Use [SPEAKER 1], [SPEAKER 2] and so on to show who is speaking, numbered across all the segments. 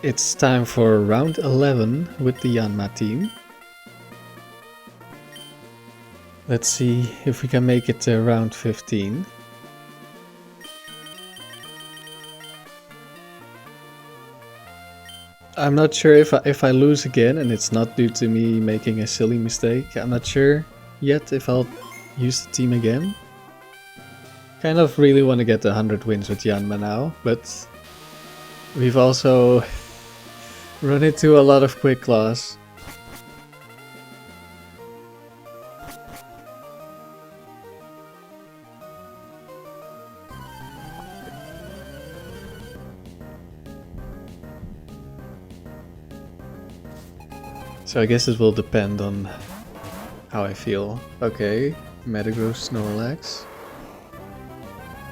[SPEAKER 1] It's time for round 11 with the Yanma team. Let's see if we can make it to round 15. I'm not sure if I lose again and it's not due to me making a silly mistake. I'm not sure yet if I'll use the team again. Kind of really want to get 100 wins with Yanma now, but we've also run into a lot of quick claws. So I guess it will depend on how I feel. Okay, Metagross, Snorlax.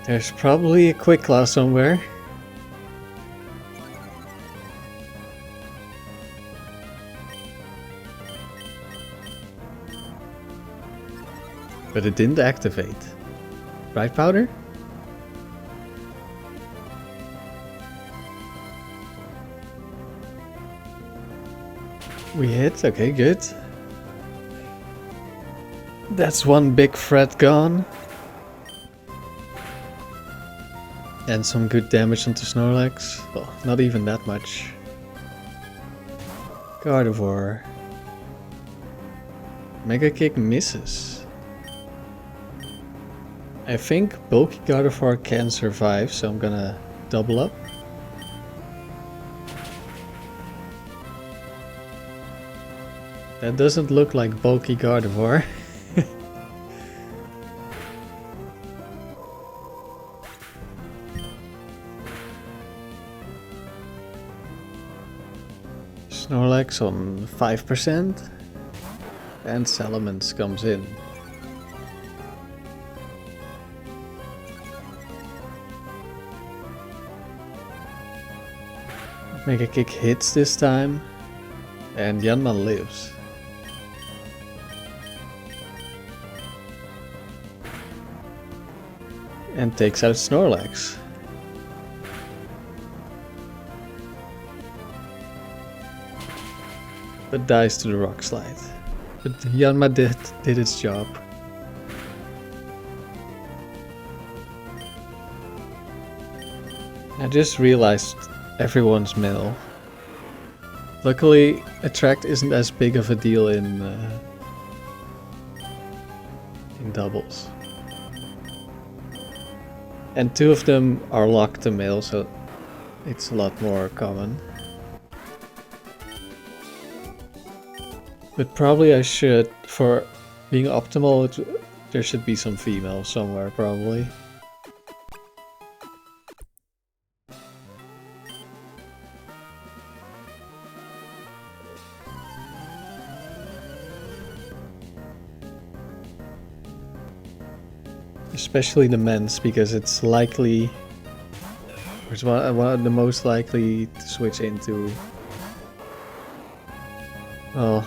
[SPEAKER 1] There's probably a quick claw somewhere. But it didn't activate. Right, Powder? We hit, okay, good. That's one big threat gone. And some good damage onto Snorlax. Well, not even that much. Gardevoir. Mega Kick misses. I think bulky Gardevoir can survive, so I'm gonna double up. That doesn't look like bulky Gardevoir. Snorlax on 5%. And Salamence comes in. Mega Kick hits this time. And Yanma lives. And takes out Snorlax. But dies to the rock slide. But Yanma did its job. I just realized everyone's middle. Luckily, Attract isn't as big of a deal in doubles. And two of them are locked to mail, so it's a lot more common. But probably I should, for being optimal, there should be some female somewhere, probably. Especially the men's, because it's likely, it's one of the most likely to switch into. Well,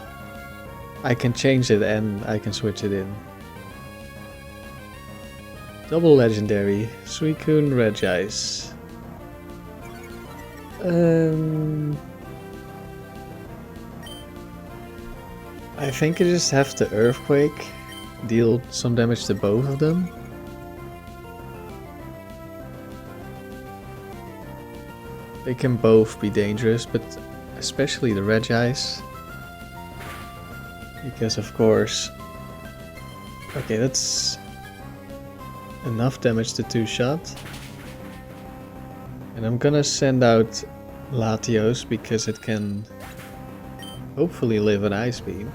[SPEAKER 1] I can change it and I can switch it in. Double legendary, Suicune, Regice. I think I just have to Earthquake, deal some damage to both of them. They can both be dangerous, but especially the Regice. Because of course... Okay, that's enough damage to two-shot. And I'm gonna send out Latios because it can hopefully live an Ice Beam.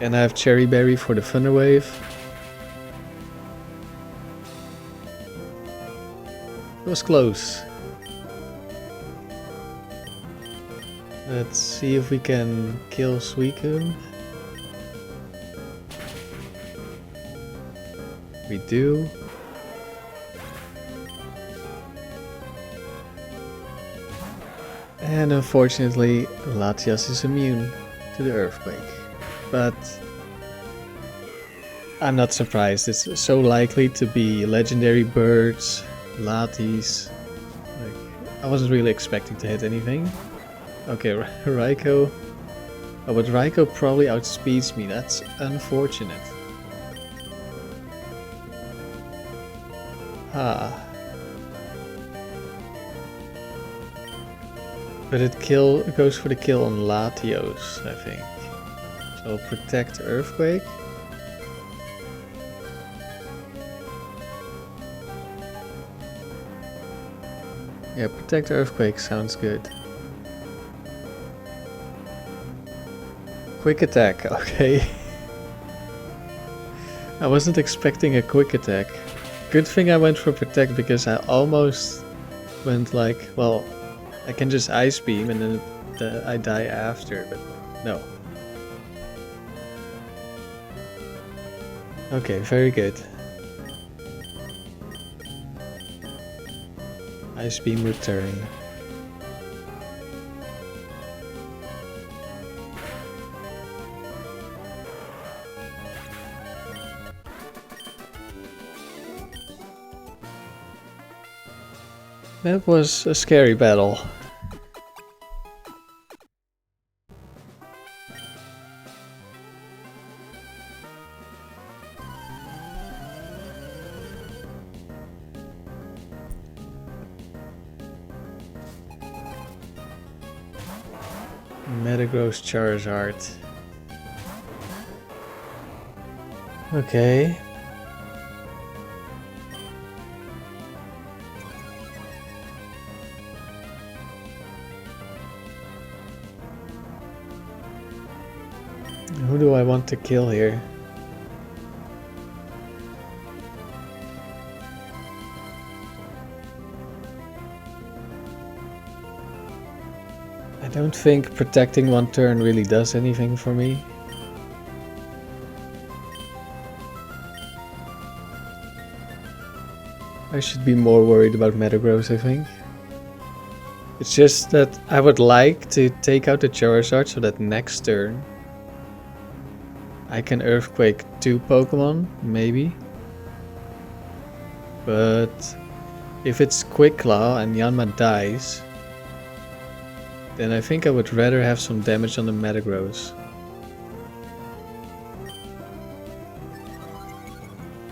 [SPEAKER 1] And I have Cherry Berry for the Thunder Wave. It was close. Let's see if we can kill Suicune. We do. And unfortunately, Latios is immune to the Earthquake. But I'm not surprised. It's so likely to be legendary birds, Latis, Like, I wasn't really expecting to hit anything. Okay, Raikou. Oh, but Raikou probably outspeeds me. That's unfortunate. Ah. But it goes for the kill on Latios, I think. So protect Earthquake. Yeah, protect Earthquake sounds good. Quick attack, okay. I wasn't expecting a quick attack. Good thing I went for protect because I almost went like, well, I can just Ice Beam and then I die after, but no. Okay, very good. Ice Beam return. That was a scary battle. Metagross Charizard. Okay. Who do I want to kill here? I don't think protecting one turn really does anything for me. I should be more worried about Metagross, I think. It's just that I would like to take out the Charizard so that next turn I can Earthquake 2 Pokemon, maybe. But if it's Quick Claw and Yanma dies, then I think I would rather have some damage on the Metagross.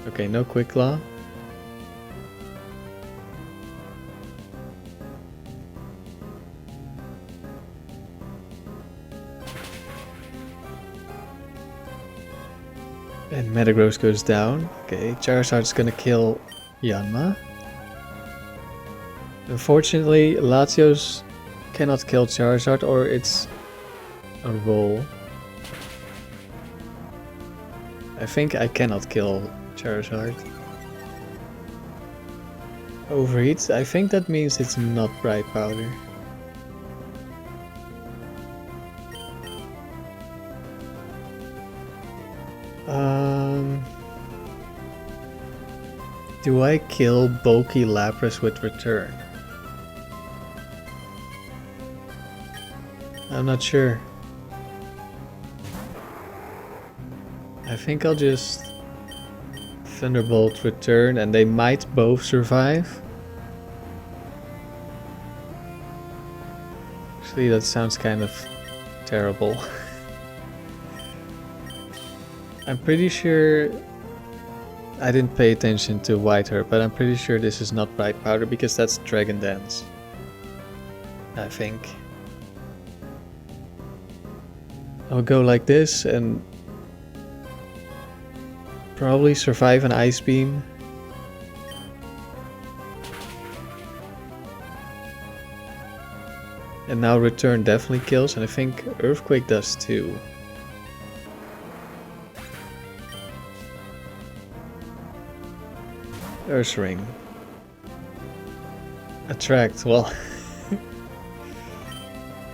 [SPEAKER 1] Okay, no Quick Claw. And Metagross goes down. Okay, Charizard's gonna kill Yanma. Unfortunately, Latios cannot kill Charizard, or it's a roll. I think I cannot kill Charizard. Overheat? I think that means it's not Bright Powder. Do I kill Bulky Lapras with Return? I'm not sure. I think I'll just Thunderbolt Return and they might both survive. Actually, that sounds kind of terrible. I'm pretty sure I didn't pay attention to White Herb, but I'm pretty sure this is not Bright Powder because that's Dragon Dance. I think. I'll go like this and probably survive an Ice Beam. And now Return definitely kills, and I think Earthquake does too. Earth Ring. Attract, well.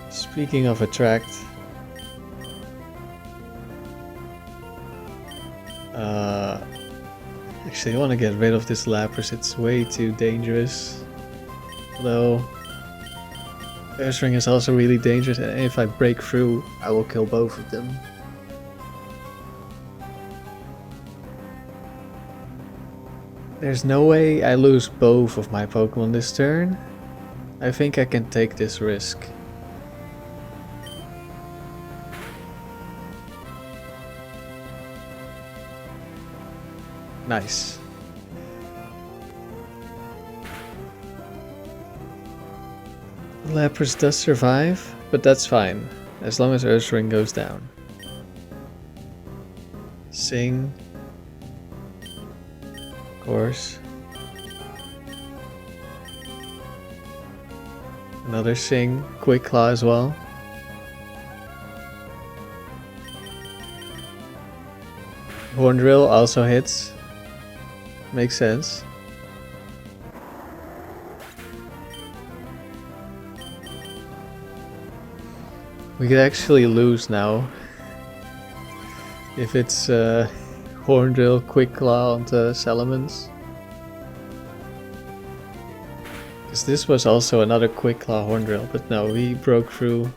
[SPEAKER 1] Speaking of attract. Actually I want to get rid of this Lapras, it's way too dangerous. Although Earth Ring is also really dangerous, and if I break through I will kill both of them. There's no way I lose both of my Pokemon this turn. I think I can take this risk. Nice. Lapras does survive, but that's fine, as long as Ursaring goes down. Sing. Of course. Another Sing, Quick Claw as well. Horn Drill also hits. Makes sense. We could actually lose now. If it's Horn Drill, Quick Claw onto Salamence. Because this was also another Quick Claw Horn Drill, but no, we broke through.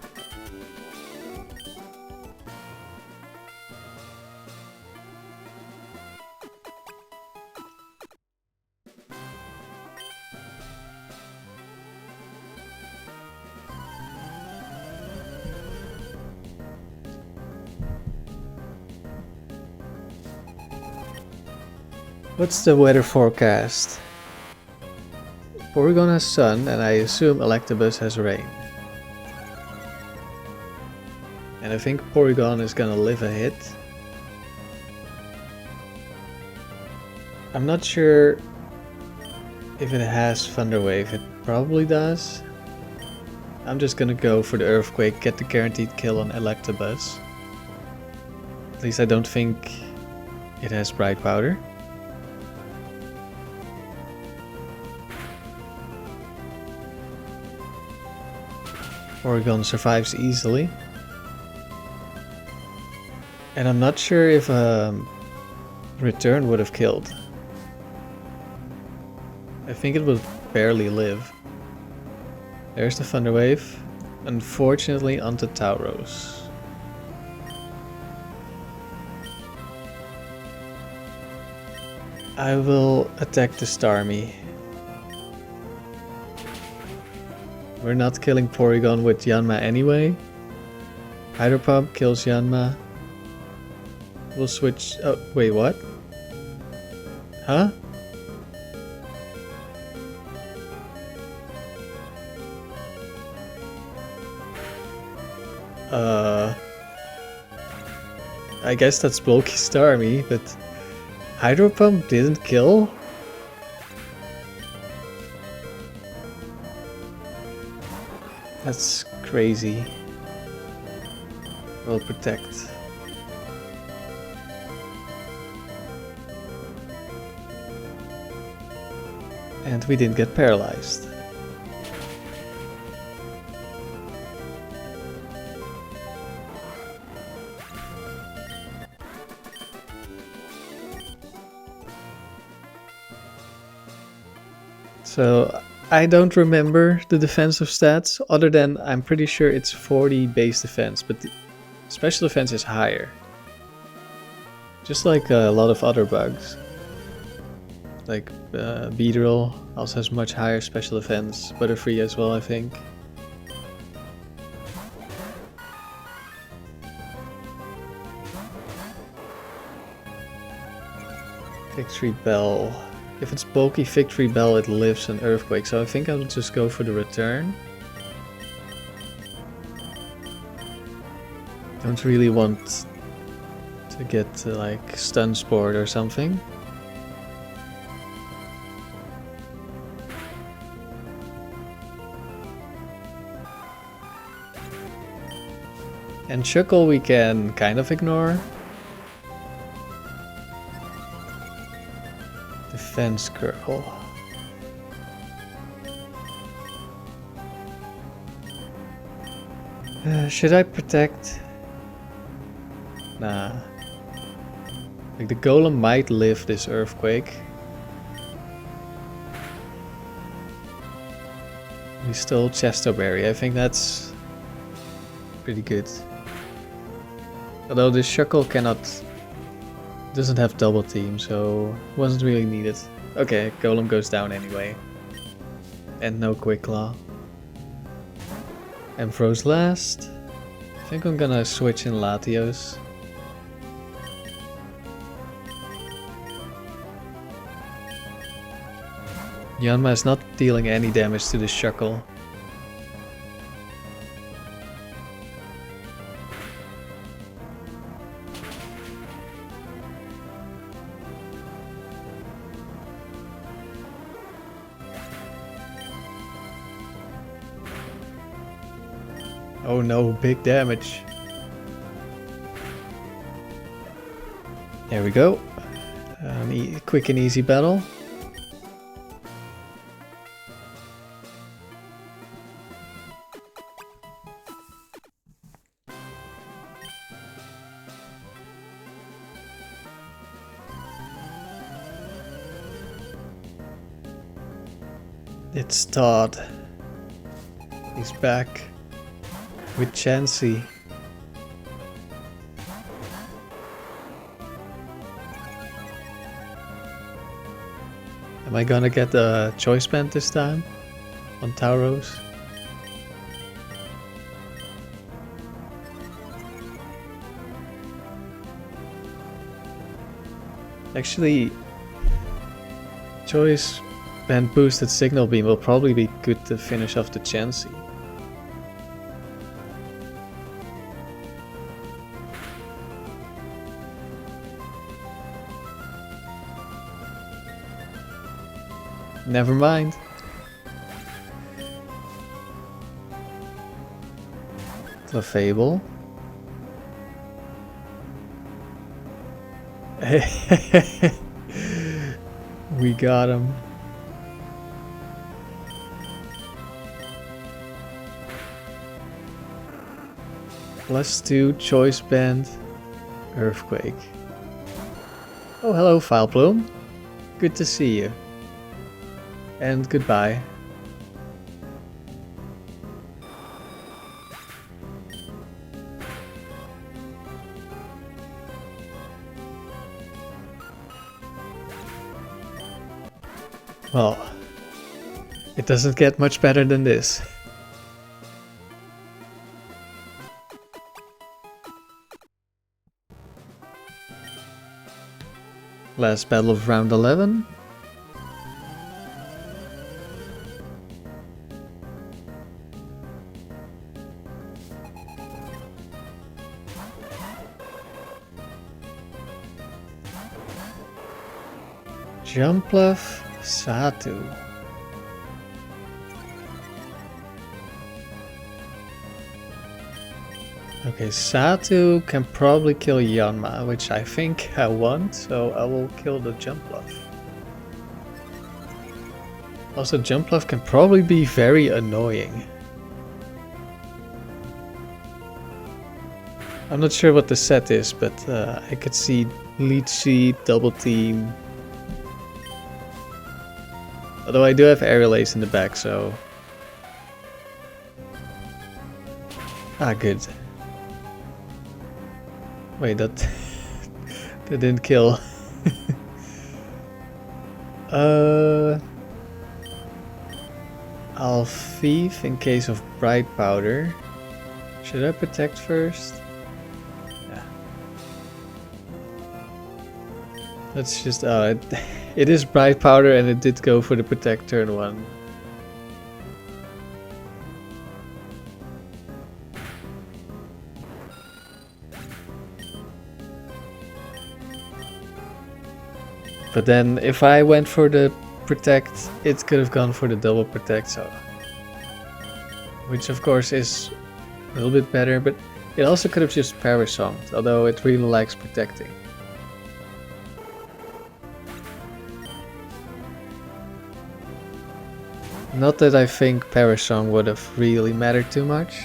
[SPEAKER 1] What's the weather forecast? Porygon has sun, and I assume Electabuzz has rain. And I think Porygon is gonna live a hit. I'm not sure if it has Thunder Wave. It probably does. I'm just gonna go for the Earthquake, get the guaranteed kill on Electabuzz. At least I don't think it has Bright Powder. Porygon survives easily. And I'm not sure if Return would have killed. I think it would barely live. There's the Thunder Wave. Unfortunately onto Tauros. I will attack the Starmie. We're not killing Porygon with Yanma anyway. Hydro Pump kills Yanma. We'll switch... Oh, wait, what? Huh? I guess that's bulky Starmie, but Hydro Pump didn't kill? That's crazy. We'll protect. And we didn't get paralyzed. So I don't remember the defensive stats, other than I'm pretty sure it's 40 base defense, but the special defense is higher. Just like a lot of other bugs. Like Beedrill also has much higher special defense, Butterfree as well, I think. Victory Bell. If it's bulky Victory Bell, it lives an Earthquake, so I think I'll just go for the return. Don't really want to get like Stun Sport or something. And Shuckle we can kind of ignore. Defense Curl. Should I protect? Nah. Like the Golem might live this Earthquake. We stole Chesto Berry. I think that's pretty good. Although this Shuckle doesn't have double team, so wasn't really needed. Okay, Golem goes down anyway. And no Quick Claw. Ambrose last. I think I'm gonna switch in Latios. Yanma is not dealing any damage to the Shuckle. Oh no, big damage. There we go. Quick and easy battle. It's Todd. He's back with Chansey. Am I gonna get the choice band this time on Tauros? Actually, choice band boosted signal beam will probably be good to finish off the Chansey. Never mind. Clefable. We got him. +2 choice band earthquake. Oh, hello, Fileplume. Good to see you. And goodbye. Well, it doesn't get much better than this. Last battle of round 11. Jumpluff, Satu. Okay, Satu can probably kill Yanma, which I think I want, so I will kill the Jumpluff. Also, Jumpluff can probably be very annoying. I'm not sure what the set is, but I could see Leech Seed, Double Team. Although I do have Aerial Ace in the back, so... Ah, good. Wait, that... that didn't kill. I'll thief in case of Bright Powder. Should I protect first? Yeah. Let's just... it is Bright Powder and it did go for the protect turn 1. But then if I went for the protect, it could have gone for the double protect, so... Which of course is a little bit better, but it also could have just Parasonged, although it really likes protecting. Not that I think Parasong would have really mattered too much.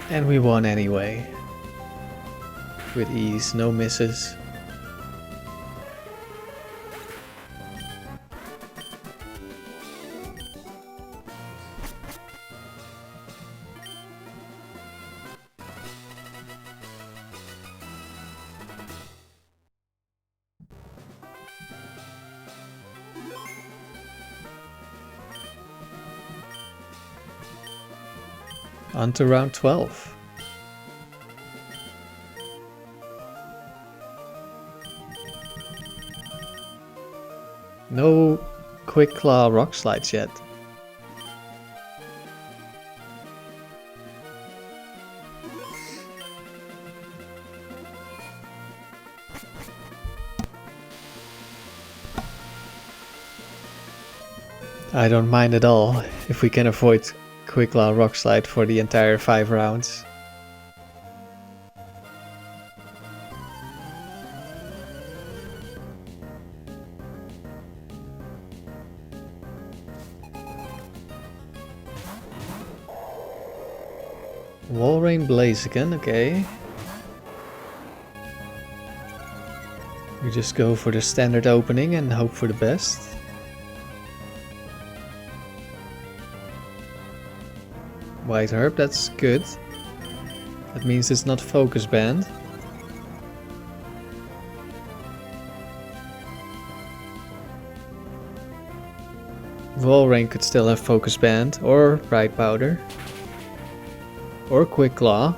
[SPEAKER 1] And we won anyway. With ease, no misses. On to round 12. No Quick Claw Rock Slides yet. I don't mind at all if we can avoid Quick Claw Rock Slide for the entire 5 rounds. Walrein Blaziken, okay. We just go for the standard opening and hope for the best. White Herb, that's good. That means it's not focus banned. Walrein could still have focus banned, or Bright Powder. Or Quick Claw.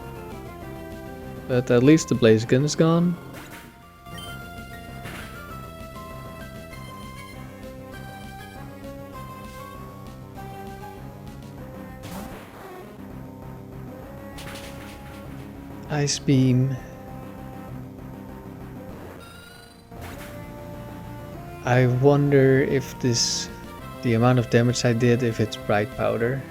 [SPEAKER 1] But at least the Blaziken is gone. Ice Beam. I wonder if the amount of damage I did, if it's Bright Powder.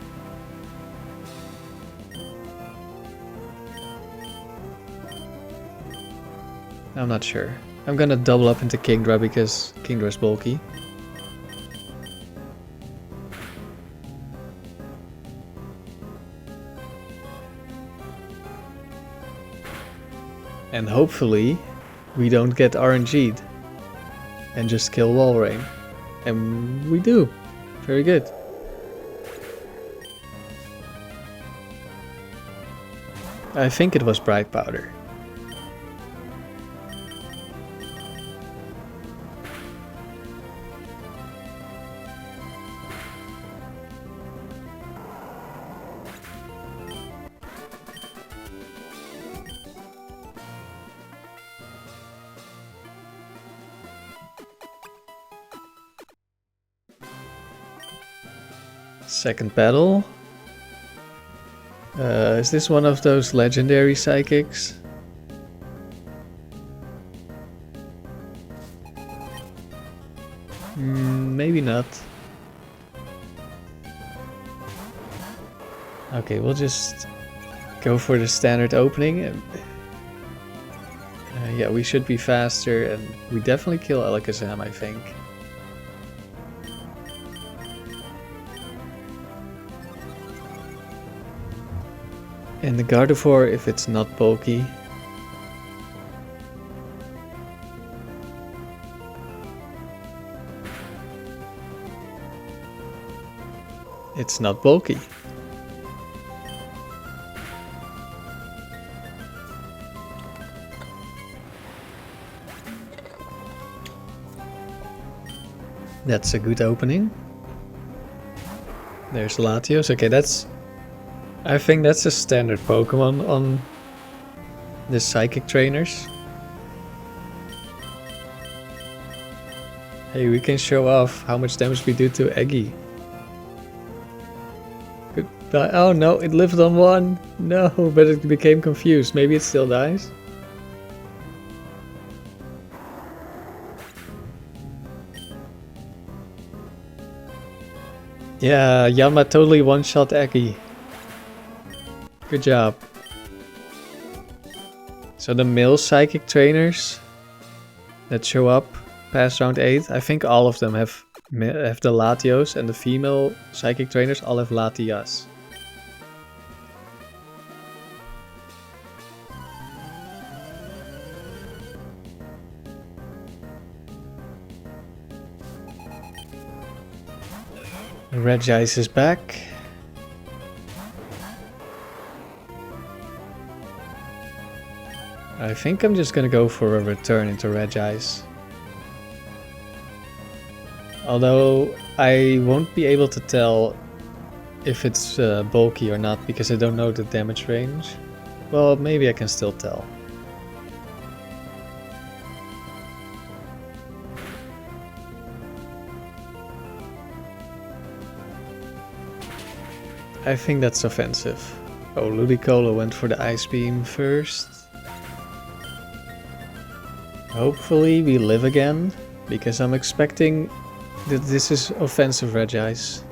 [SPEAKER 1] I'm not sure. I'm gonna double up into Kingdra because Kingdra is bulky. And hopefully we don't get RNG'd and just kill Walrein. And we do. Very good. I think it was Bright Powder. Second battle. Is this one of those legendary psychics? Maybe not. Okay, we'll just go for the standard opening. And, yeah, we should be faster, and we definitely kill Alakazam, I think. And the Gardevoir, if it's not bulky. It's not bulky. That's a good opening. There's Latios. Okay, I think that's a standard Pokemon on the Psychic Trainers. Hey, we can show off how much damage we do to Eggy. Goodbye. Oh no, it lived on 1. No, but it became confused. Maybe it still dies. Yeah, Yanma totally one-shot Eggy. Good job. So the male Psychic Trainers that show up past round 8, I think all of them have the Latios, and the female Psychic Trainers all have Latias. Regice is back. I think I'm just gonna go for a return into Regice. Although I won't be able to tell if it's bulky or not because I don't know the damage range. Well, maybe I can still tell. I think that's offensive. Oh, Ludicolo went for the Ice Beam first. Hopefully we live again, because I'm expecting that this is offensive Regice.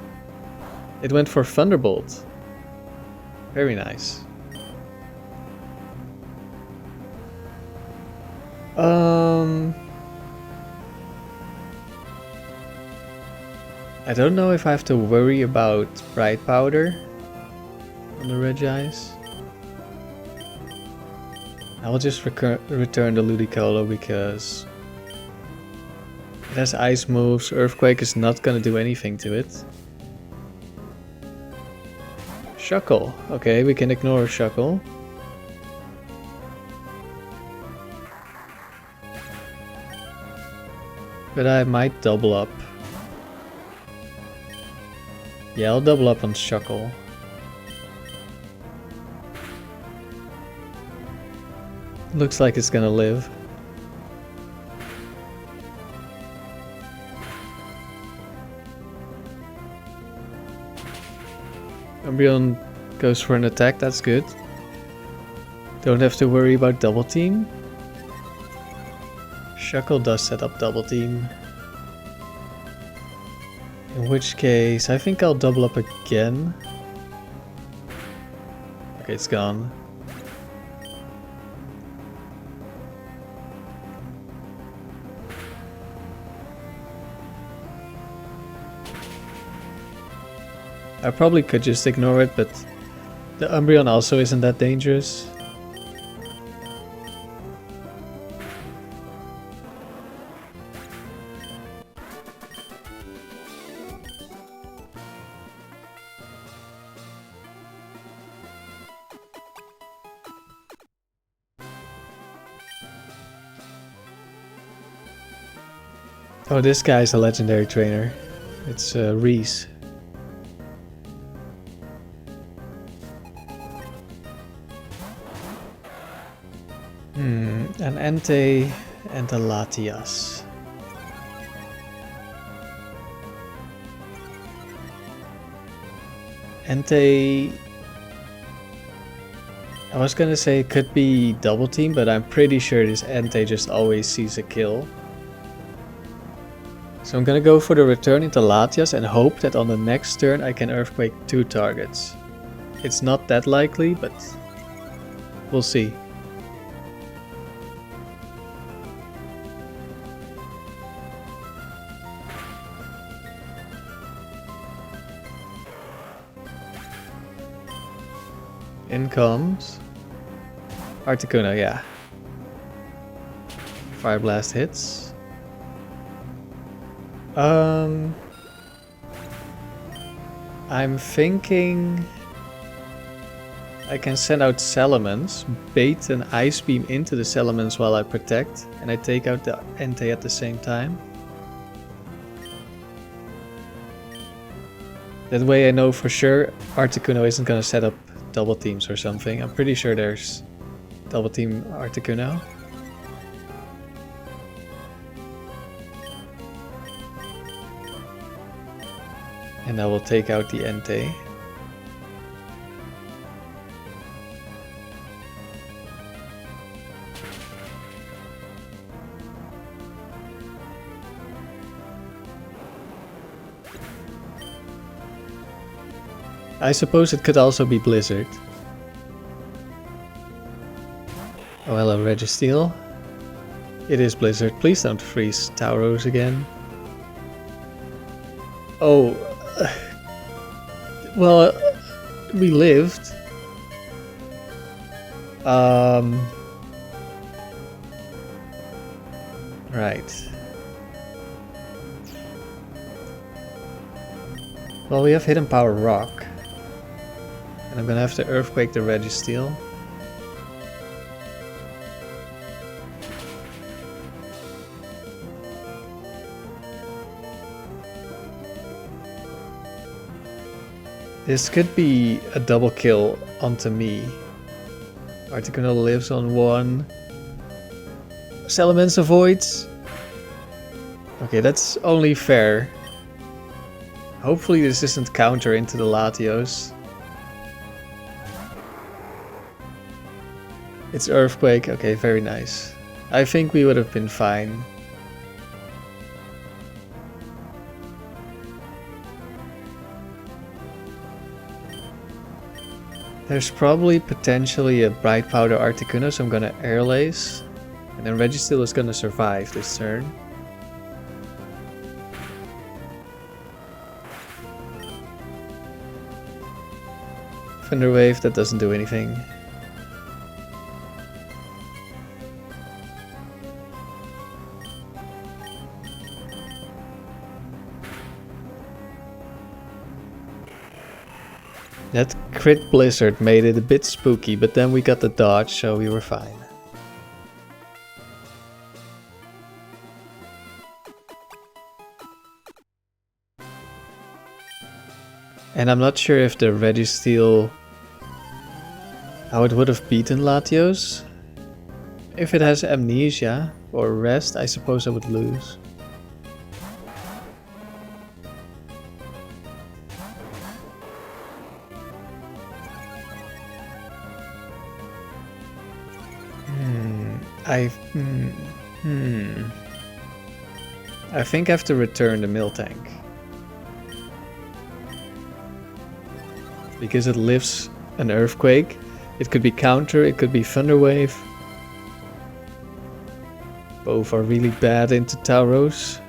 [SPEAKER 1] It went for Thunderbolt. Very nice. I don't know if I have to worry about Bright Powder on the Regice. I will just return the Ludicolo because it has ice moves. Earthquake is not gonna do anything to it. Shuckle. Okay, we can ignore Shuckle. But I might double up. Yeah, I'll double up on Shuckle. Looks like it's gonna live. Umbreon goes for an attack, that's good. Don't have to worry about double team. Shuckle does set up double team. In which case, I think I'll double up again. Okay, it's gone. I probably could just ignore it, but the Umbreon also isn't that dangerous. Oh, this guy's a legendary trainer. It's Reese. An Entei and a Latios. Entei... I was gonna say it could be double team, but I'm pretty sure this Entei just always sees a kill. So I'm gonna go for the return into Latios and hope that on the next turn I can Earthquake 2 targets. It's not that likely, but we'll see. In comes Articuno, yeah. Fire Blast hits. I'm thinking I can send out Salamence, bait an Ice Beam into the Salamence while I protect, and I take out the Entei at the same time. That way I know for sure Articuno isn't gonna set up double teams or something. I'm pretty sure there's double team Articuno. And I will take out the Entei. I suppose it could also be Blizzard. Oh hello Registeel. It is Blizzard, please don't freeze Tauros again. Oh, well, we lived. Right. Well, we have Hidden Power Rock. And I'm gonna have to Earthquake the Registeel. This could be a double kill onto me. Articuno lives on 1. Salamence avoids. Okay, that's only fair. Hopefully this isn't counter into the Latios. It's Earthquake. Okay, very nice. I think we would have been fine. There's probably potentially a Bright Powder Articuno, so I'm gonna Air Lace. And then Registeel is gonna survive this turn. Thunder Wave, that doesn't do anything. That crit blizzard made it a bit spooky, but then we got the dodge, so we were fine. And I'm not sure if the Registeel, how it would have beaten Latios. If it has Amnesia or Rest, I suppose I would lose. I think I have to return the Miltank. Because it lives an Earthquake. It could be counter, it could be Thunder Wave. Both are really bad into Tauros.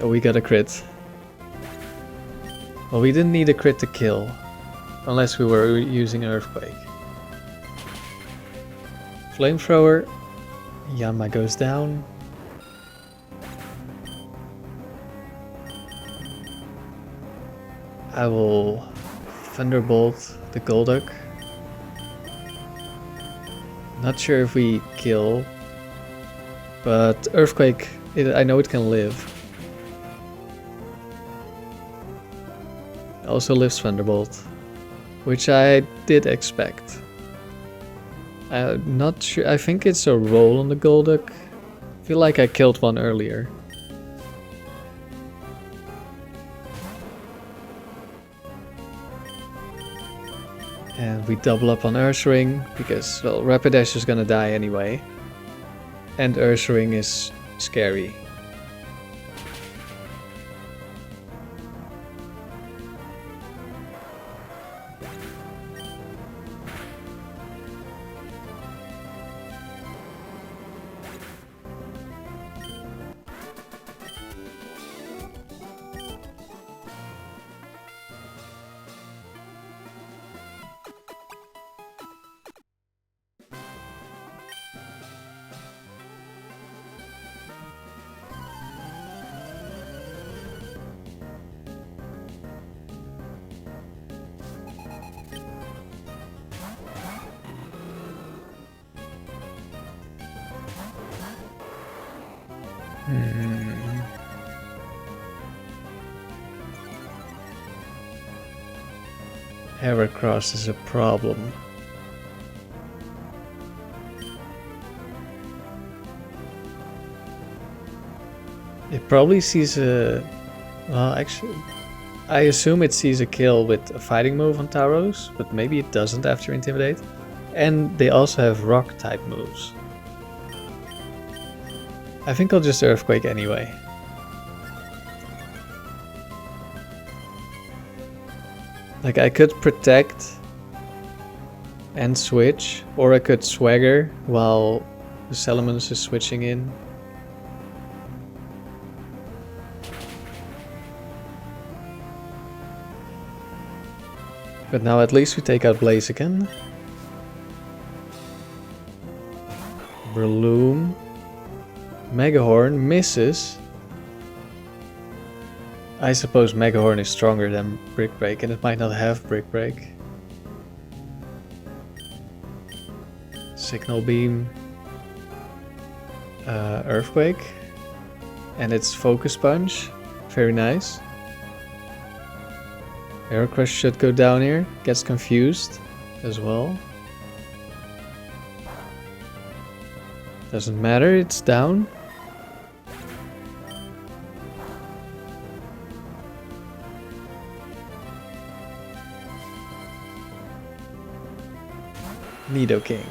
[SPEAKER 1] Oh, we got a crit. Well, we didn't need a crit to kill. Unless we were using Earthquake. Flamethrower. Yanma goes down. I will Thunderbolt the Golduck. Not sure if we kill, but Earthquake, I know it can live. Also lives Thunderbolt, which I did expect. I'm not sure, I think it's a roll on the Golduck. I feel like I killed one earlier. And we double up on Ursaring, because, well, Rapidash is gonna die anyway. And Ursaring is scary. Heracross is a problem. It probably sees a... Well, actually, I assume it sees a kill with a fighting move on Tauros, but maybe it doesn't after Intimidate. And they also have rock type moves. I think I'll just Earthquake anyway. Like, I could protect and switch, or I could Swagger while the Salamence is switching in. But now at least we take out Blaziken. Breloom. Megahorn misses. I suppose Megahorn is stronger than Brick Break, and it might not have Brick Break. Signal Beam. Earthquake. And it's Focus Punch. Very nice. Air Crush should go down here. Gets confused as well. Doesn't matter, it's down. Nidoking.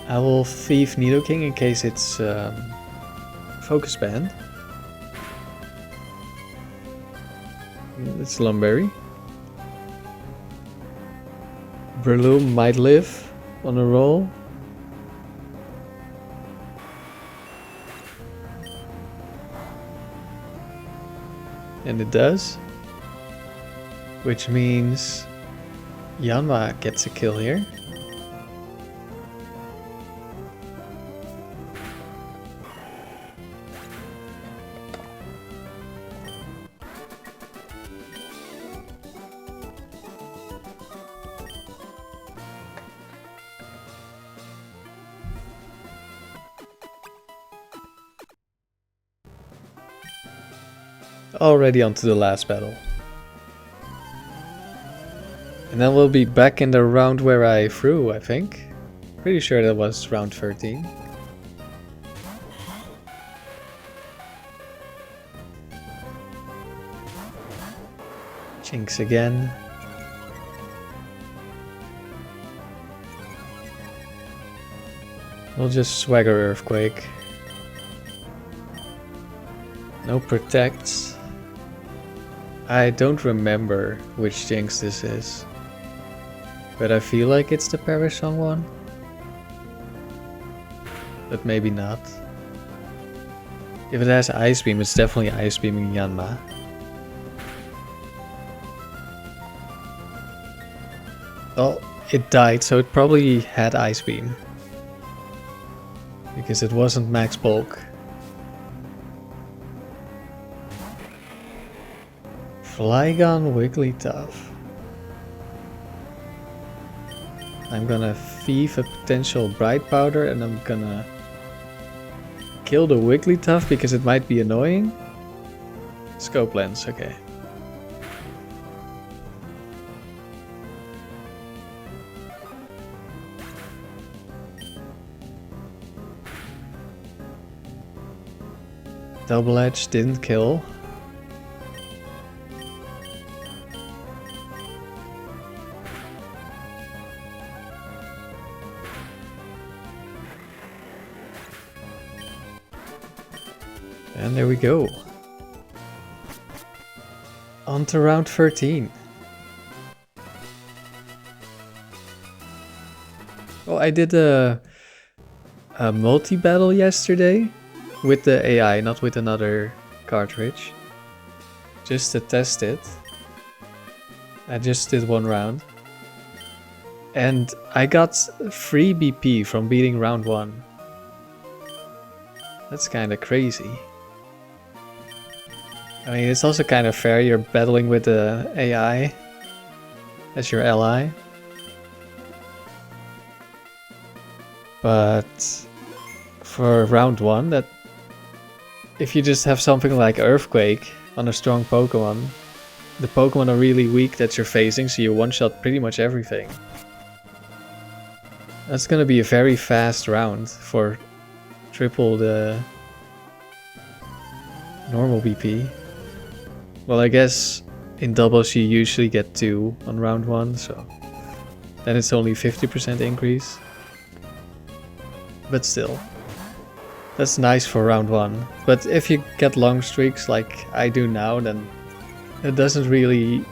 [SPEAKER 1] I will thief Nidoking in case it's focus band. It's Lum Berry. Breloom might live on a roll. And it does. Which means Yanma gets a kill here. Already onto the last battle. And then we'll be back in the round where I threw, I think. Pretty sure that was round 13. Jinx again. We'll just swagger Earthquake. No protects. I don't remember which Jinx this is. But I feel like it's the Parasong one. But maybe not. If it has Ice Beam, it's definitely Ice Beaming Yanma. Well, it died, so it probably had Ice Beam. Because it wasn't max bulk. Flygon Wigglytuff. I'm gonna thief a potential Bright Powder and I'm gonna kill the Wigglytuff because it might be annoying. Scope Lens, okay. Double Edge didn't kill. And there we go. On to round 13. Oh, I did a multi-battle yesterday with the AI, not with another cartridge. Just to test it. I just did one round. And I got 3 BP from beating round 1. That's kinda crazy. I mean, it's also kind of fair, you're battling with the AI as your ally. But for round 1, that if you just have something like Earthquake on a strong Pokemon, the Pokemon are really weak that you're facing, so you one-shot pretty much everything. That's gonna be a very fast round for triple the normal BP. Well, I guess in doubles you usually get 2 on round 1, so then it's only 50% increase. But still, that's nice for round 1. But if you get long streaks like I do now, then it doesn't really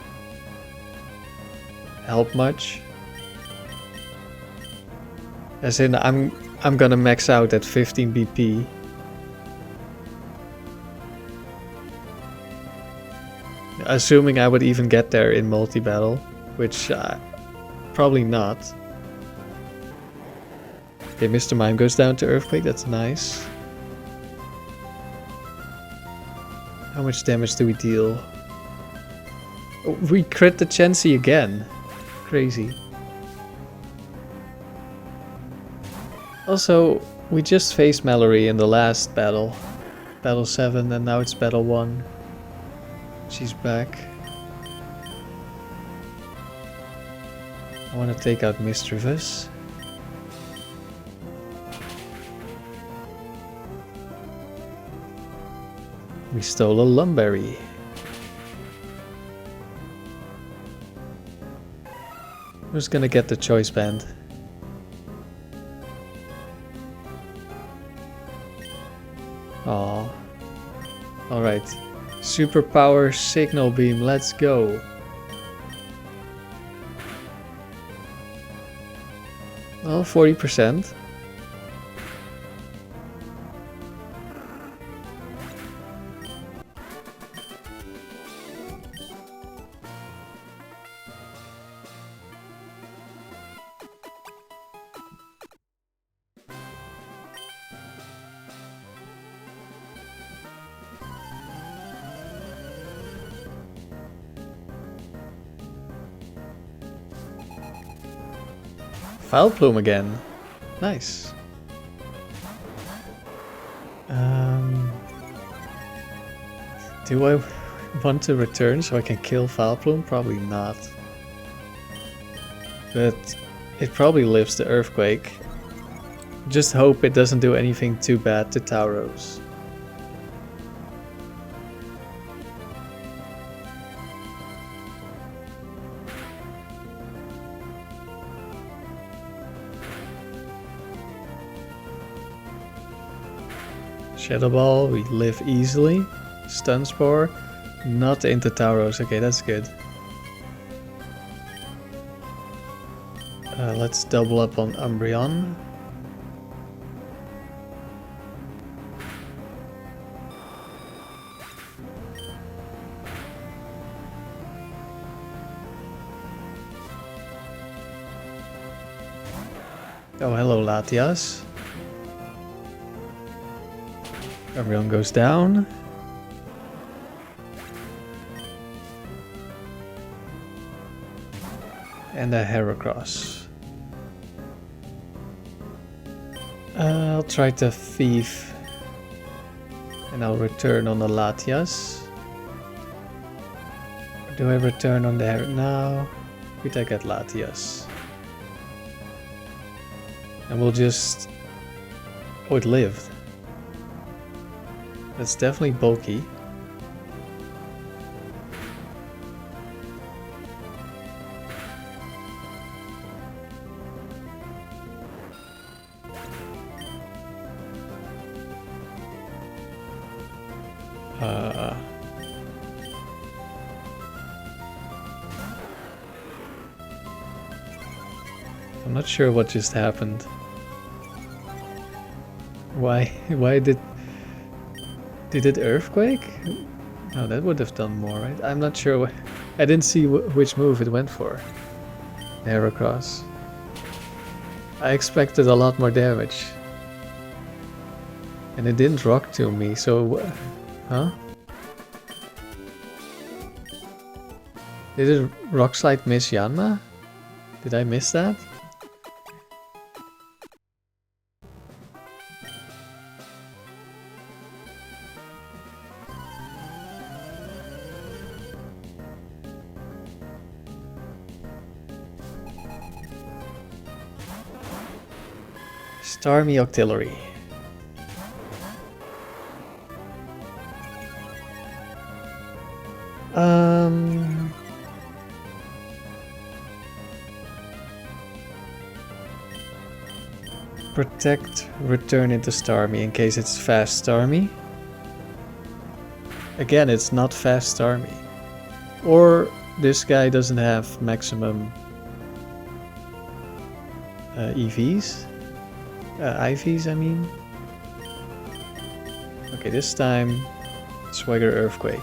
[SPEAKER 1] help much. As in, I'm gonna max out at 15 BP. Assuming I would even get there in multi-battle, which probably not. Okay, Mr. Mime goes down to Earthquake, that's nice. How much damage do we deal? Oh, we crit the Chansey again. Crazy. Also, we just faced Mallory in the last battle. Battle 7 and now it's Battle 1. She's back. I want to take out Mischievous. We stole a Lum Berry. Who's gonna get the choice band? Aw. Alright. Superpower Signal Beam, let's go. Well, 40%. Plume again. Nice. Do I want to return so I can kill Plume? Probably not. But it probably lives the Earthquake. Just hope it doesn't do anything too bad to Tauros. Shadow Ball, we live easily. Stun Spore, not into Tauros. Okay, that's good. Let's double up on Umbreon. Oh, hello Latios. Umbreon goes down. And a Heracross. I'll try to Thief. And I'll return on the Latias. Do I return on the Her? No. Could I get Latias? And we'll just... Oh, it lived. That's definitely bulky. I'm not sure what just happened. Why did it Earthquake? No, that would have done more, right? I'm not sure. I didn't see which move it went for. Heracross. I expected a lot more damage. And it didn't rock to me, so... Huh? Did it Rock Slide miss Yanma? Did I miss that? Starmie Octillery. Protect, return into Starmie in case it's fast Starmie. Again, it's not fast Starmie. Or this guy doesn't have maximum EVs. IVs, I mean. Okay, this time Swagger Earthquake.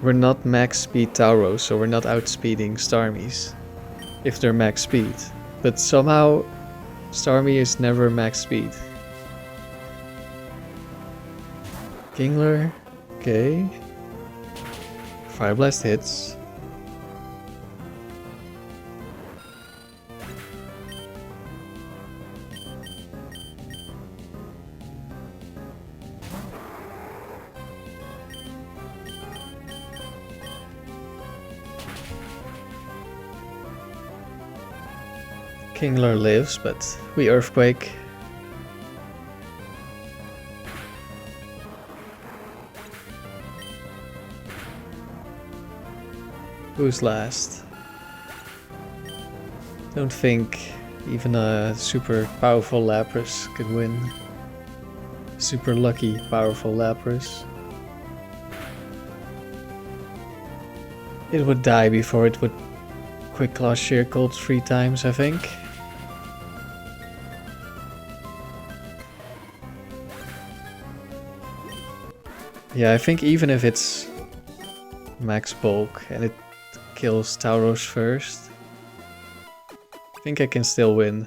[SPEAKER 1] We're not max speed Tauros, so we're not outspeeding Starmies if they're max speed. But somehow Starmie is never max speed. Kingler, okay. Fire Blast hits. Kingler lives, but we Earthquake. Who's last? Don't think even a super powerful Lapras could win. Super lucky powerful Lapras. It would die before it would Quick Claw Sheer Cold 3 times, I think. Yeah, I think even if it's max bulk and it kills Tauros first, I think I can still win.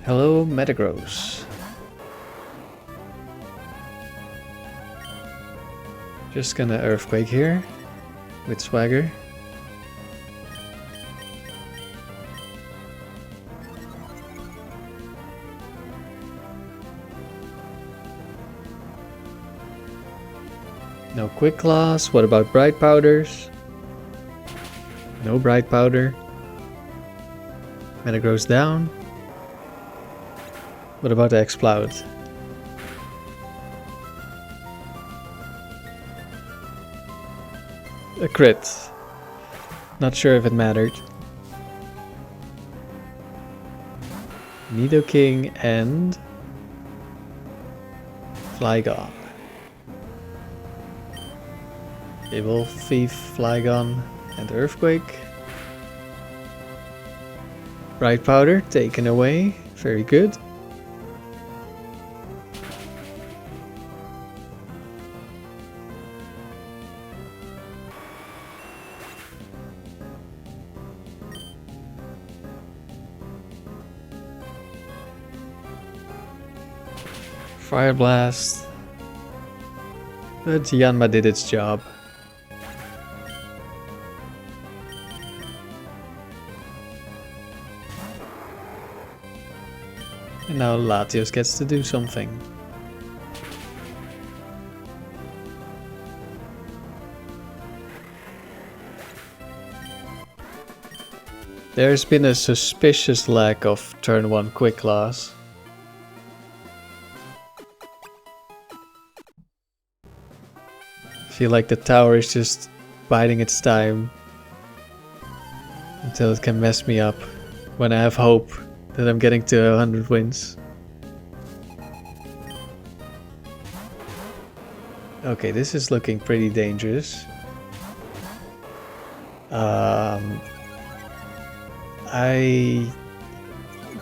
[SPEAKER 1] Hello, Metagross. Just gonna Earthquake here with Swagger. No Quick Claws. What about Bright Powders? No Bright Powder. Metagross down. What about Exploud? A crit. Not sure if it mattered. Nidoking and Flygon. It will thief Flygon and Earthquake. Bright Powder taken away. Very good. Fire Blast. But Yanma did its job. And now Latios gets to do something. There's been a suspicious lack of turn 1 Quick Claws. I feel like the tower is just biding its time until it can mess me up when I have hope that I'm getting to 100 wins. Okay, this is looking pretty dangerous. I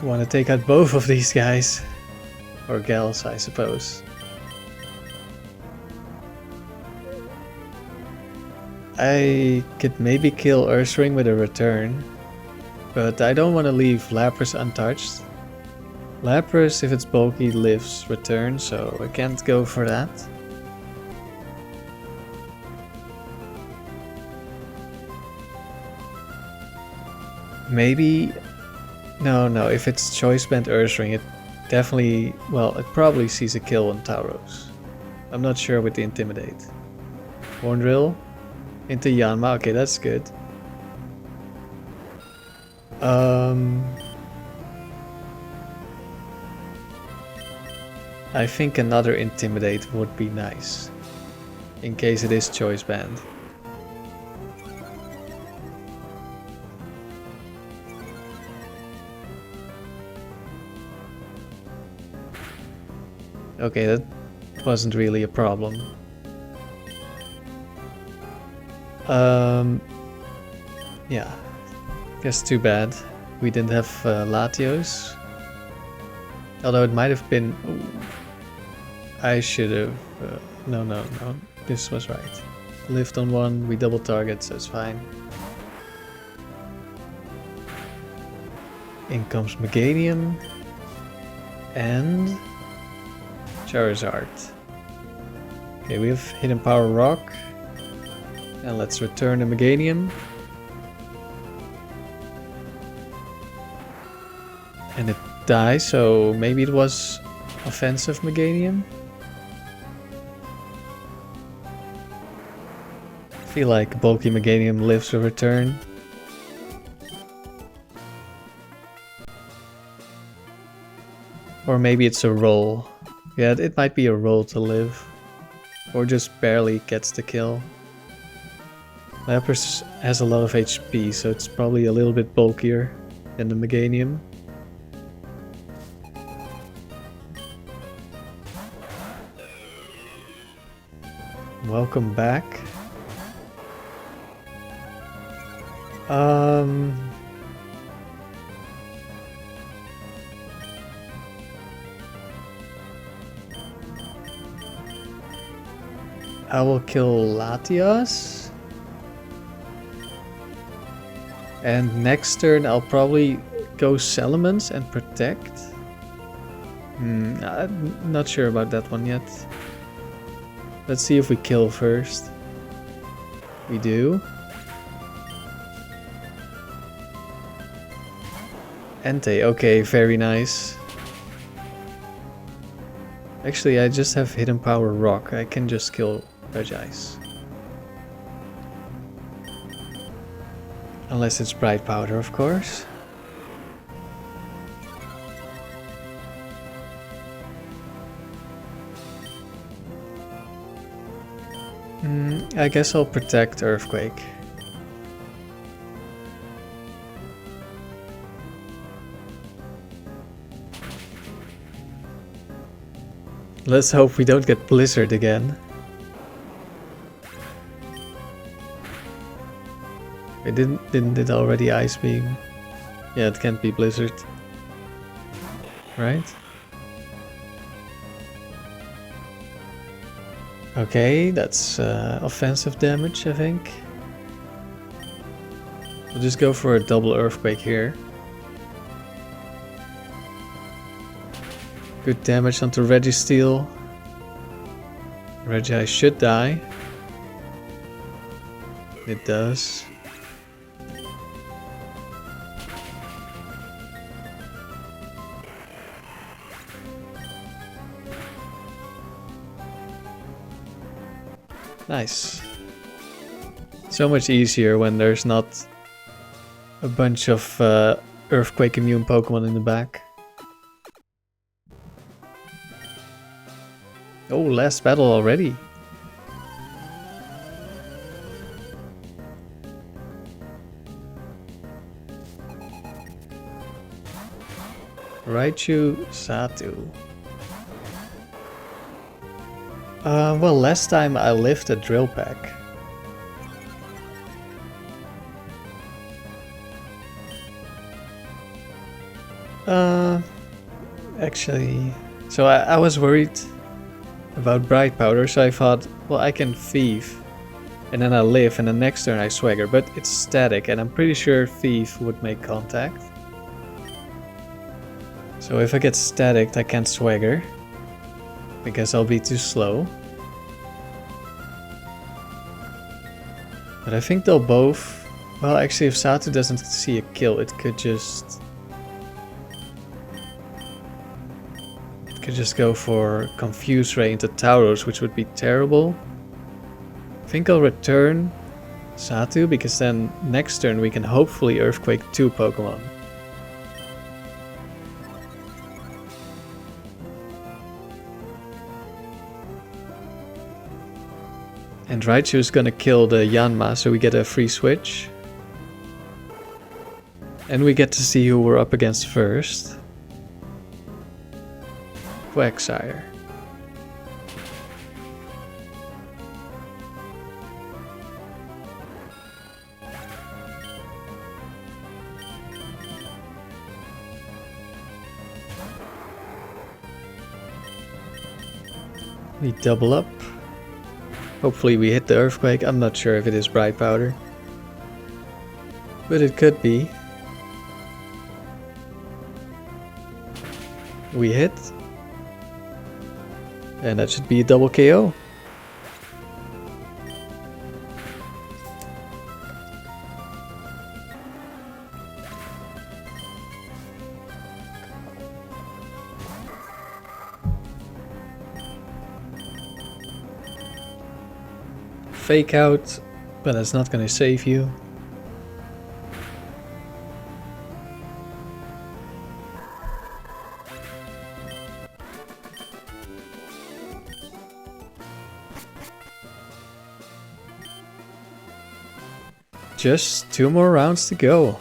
[SPEAKER 1] want to take out both of these guys. Or gals, I suppose. I could maybe kill Ursaring with a return, but I don't want to leave Lapras untouched. Lapras, if it's bulky, lives return, so I can't go for that. Maybe... No, if it's Choice Band Ursaring, it definitely... Well, it probably sees a kill on Tauros. I'm not sure with the Intimidate. Horn Drill into Yanma, okay, that's good. I think another Intimidate would be nice, in case it is Choice Band. Okay, that wasn't really a problem. Yeah, guess too bad we didn't have Latios. Although it might have been... Ooh, I should have... no, this was right. lived on one, we double target, so it's fine. In comes Meganium and Charizard. Okay, we have Hidden Power Rock. And let's return the Meganium. And it dies, so maybe it was offensive Meganium. I feel like bulky Meganium lives a return. Or maybe it's a roll. Yeah, it might be a roll to live. Or just barely gets the kill. Lapras has a lot of HP, so it's probably a little bit bulkier than the Meganium. Welcome back. I will kill Latios. And next turn I'll probably go Salamence and protect. I'm not sure about that one yet. Let's see if we kill first. We do. Entei, okay, very nice. Actually, I just have Hidden Power Rock. I can just kill Regice. Unless it's Bright Powder, of course. I guess I'll protect Earthquake. Let's hope we don't get Blizzard again. It didn't it already Ice Beam? Yeah, it can't be Blizzard. Right? Okay, that's offensive damage, I think. We'll just go for a double Earthquake here. Good damage onto Registeel. Reggie should die. It does. Nice. So much easier when there's not a bunch of Earthquake immune Pokemon in the back. Oh, last battle already. Raichu, Satu. Well, last time I lived a Drill Peck. Actually, so I was worried about Bright Powder, so I thought, well, I can Thief, and then I live, and the next turn I Swagger, but it's static, and I'm pretty sure Thief would make contact. So if I get staticked, I can't Swagger, because I'll be too slow. But I think they'll both... Well, actually, if Satu doesn't see a kill, it could just... Could just go for Confuse Ray into Tauros, which would be terrible. I think I'll return Satu, because then next turn we can hopefully Earthquake 2 Pokemon. And Raichu is gonna kill the Yanma, so we get a free switch. And we get to see who we're up against first. Quagsire. We double up. Hopefully we hit the Earthquake. I'm not sure if it is Bright Powder. But it could be. We hit. And that should be a double KO. Fake out, but that's not gonna save you. Just 2 more rounds to go.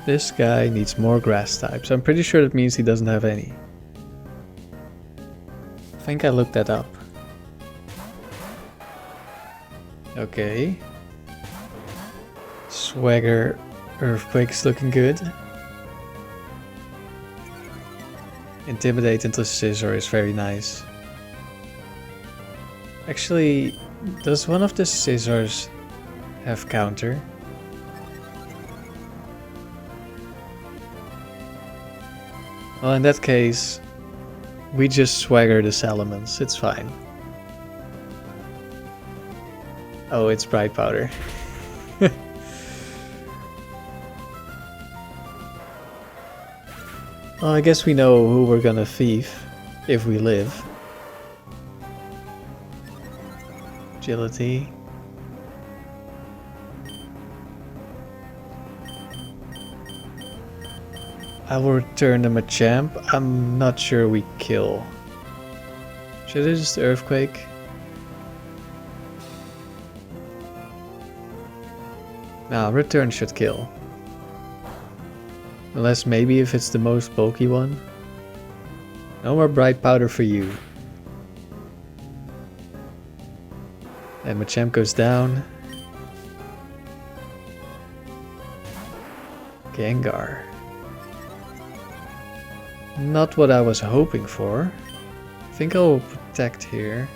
[SPEAKER 1] This guy needs more grass types. I'm pretty sure that means he doesn't have any. I think I looked that up. Okay. Swagger Earthquake's looking good. Intimidate into Scissor is very nice. Actually, does one of the Scissors have counter? Well, in that case, we just swagger the Salamence, it's fine. Oh, it's Bright Powder. Well, I guess we know who we're gonna thief, if we live. Agility. I will return them a champ. I'm not sure we kill. Should I just Earthquake? Nah, return should kill. Unless maybe if it's the most bulky one. No more Bright Powder for you. And Machamp goes down. Gengar. Not what I was hoping for. I think I'll protect here.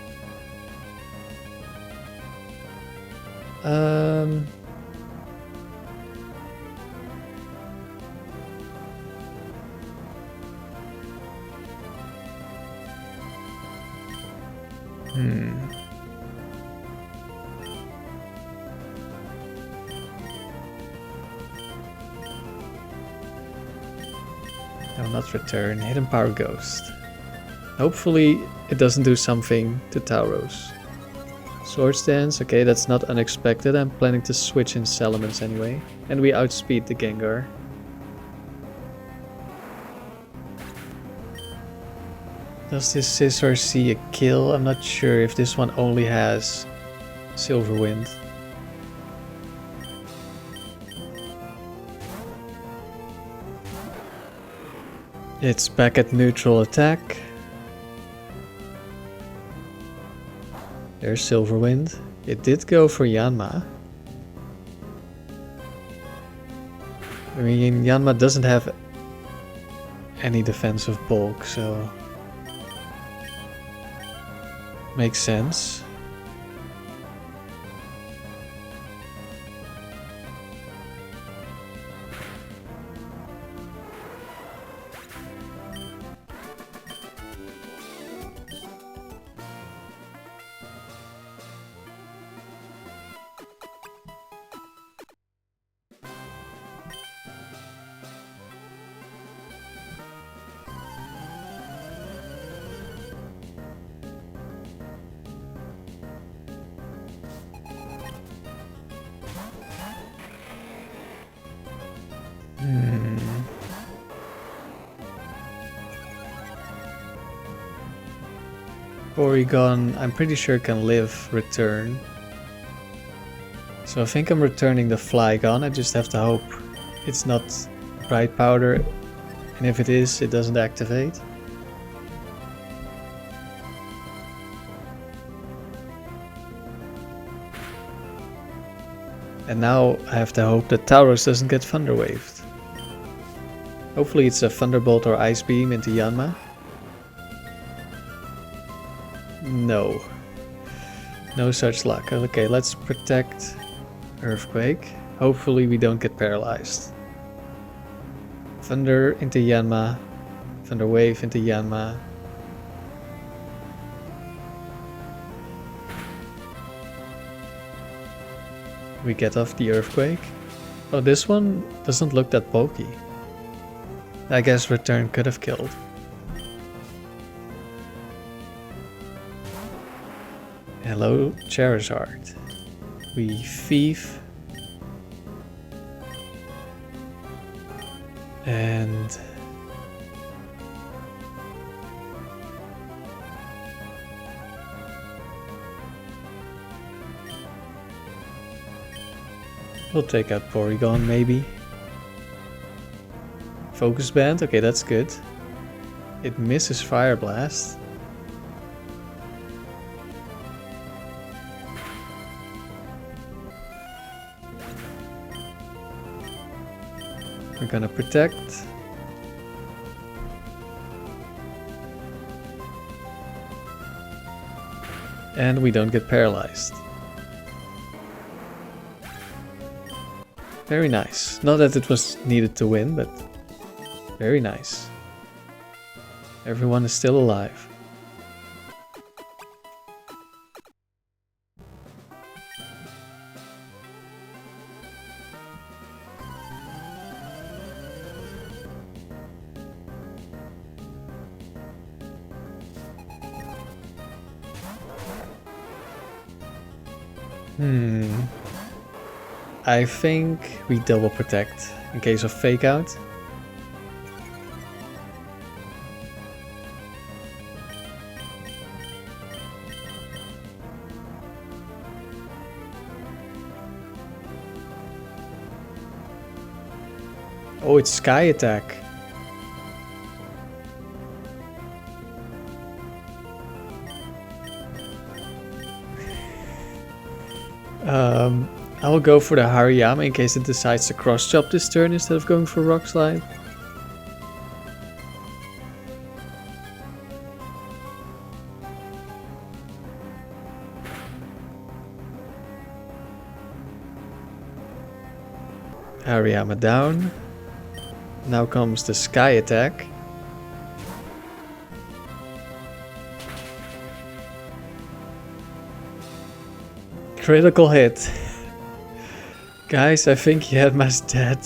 [SPEAKER 1] No, not return. Hidden Power Ghost. Hopefully it doesn't do something to Tauros. Swords Dance, okay, that's not unexpected. I'm planning to switch in Salamence anyway. And we outspeed the Gengar. Does this Scissor see a kill? I'm not sure if this one only has Silver Wind. It's back at neutral attack. There's Silver Wind. It did go for Yanma. I mean, Yanma doesn't have any defensive bulk, so makes sense. Porygon, I'm pretty sure can live return. So I think I'm returning the Flygon. I just have to hope it's not Bright Powder, and if it is, it doesn't activate. And now I have to hope that Tauros doesn't get Thunder Waved. Hopefully it's a Thunderbolt or Ice Beam into Yanma. No. No such luck. Okay, let's protect Earthquake. Hopefully we don't get paralyzed. Thunder into Yanma. Thunder Wave into Yanma. We get off the Earthquake. Oh, this one doesn't look that bulky. I guess return could have killed. Hello, Charizard. We thief. And we'll take out Porygon maybe. Focus Band, okay, that's good. It misses Fire Blast. We're gonna protect. And we don't get paralyzed. Very nice. Not that it was needed to win, but very nice. Everyone is still alive. I think we double protect in case of fake out. Oh, it's Sky Attack. I will go for the Hariyama in case it decides to cross chop this turn instead of going for Rock Slide. Hariyama down. Now comes the Sky Attack. Critical hit. Guys, I think Yanma's dead.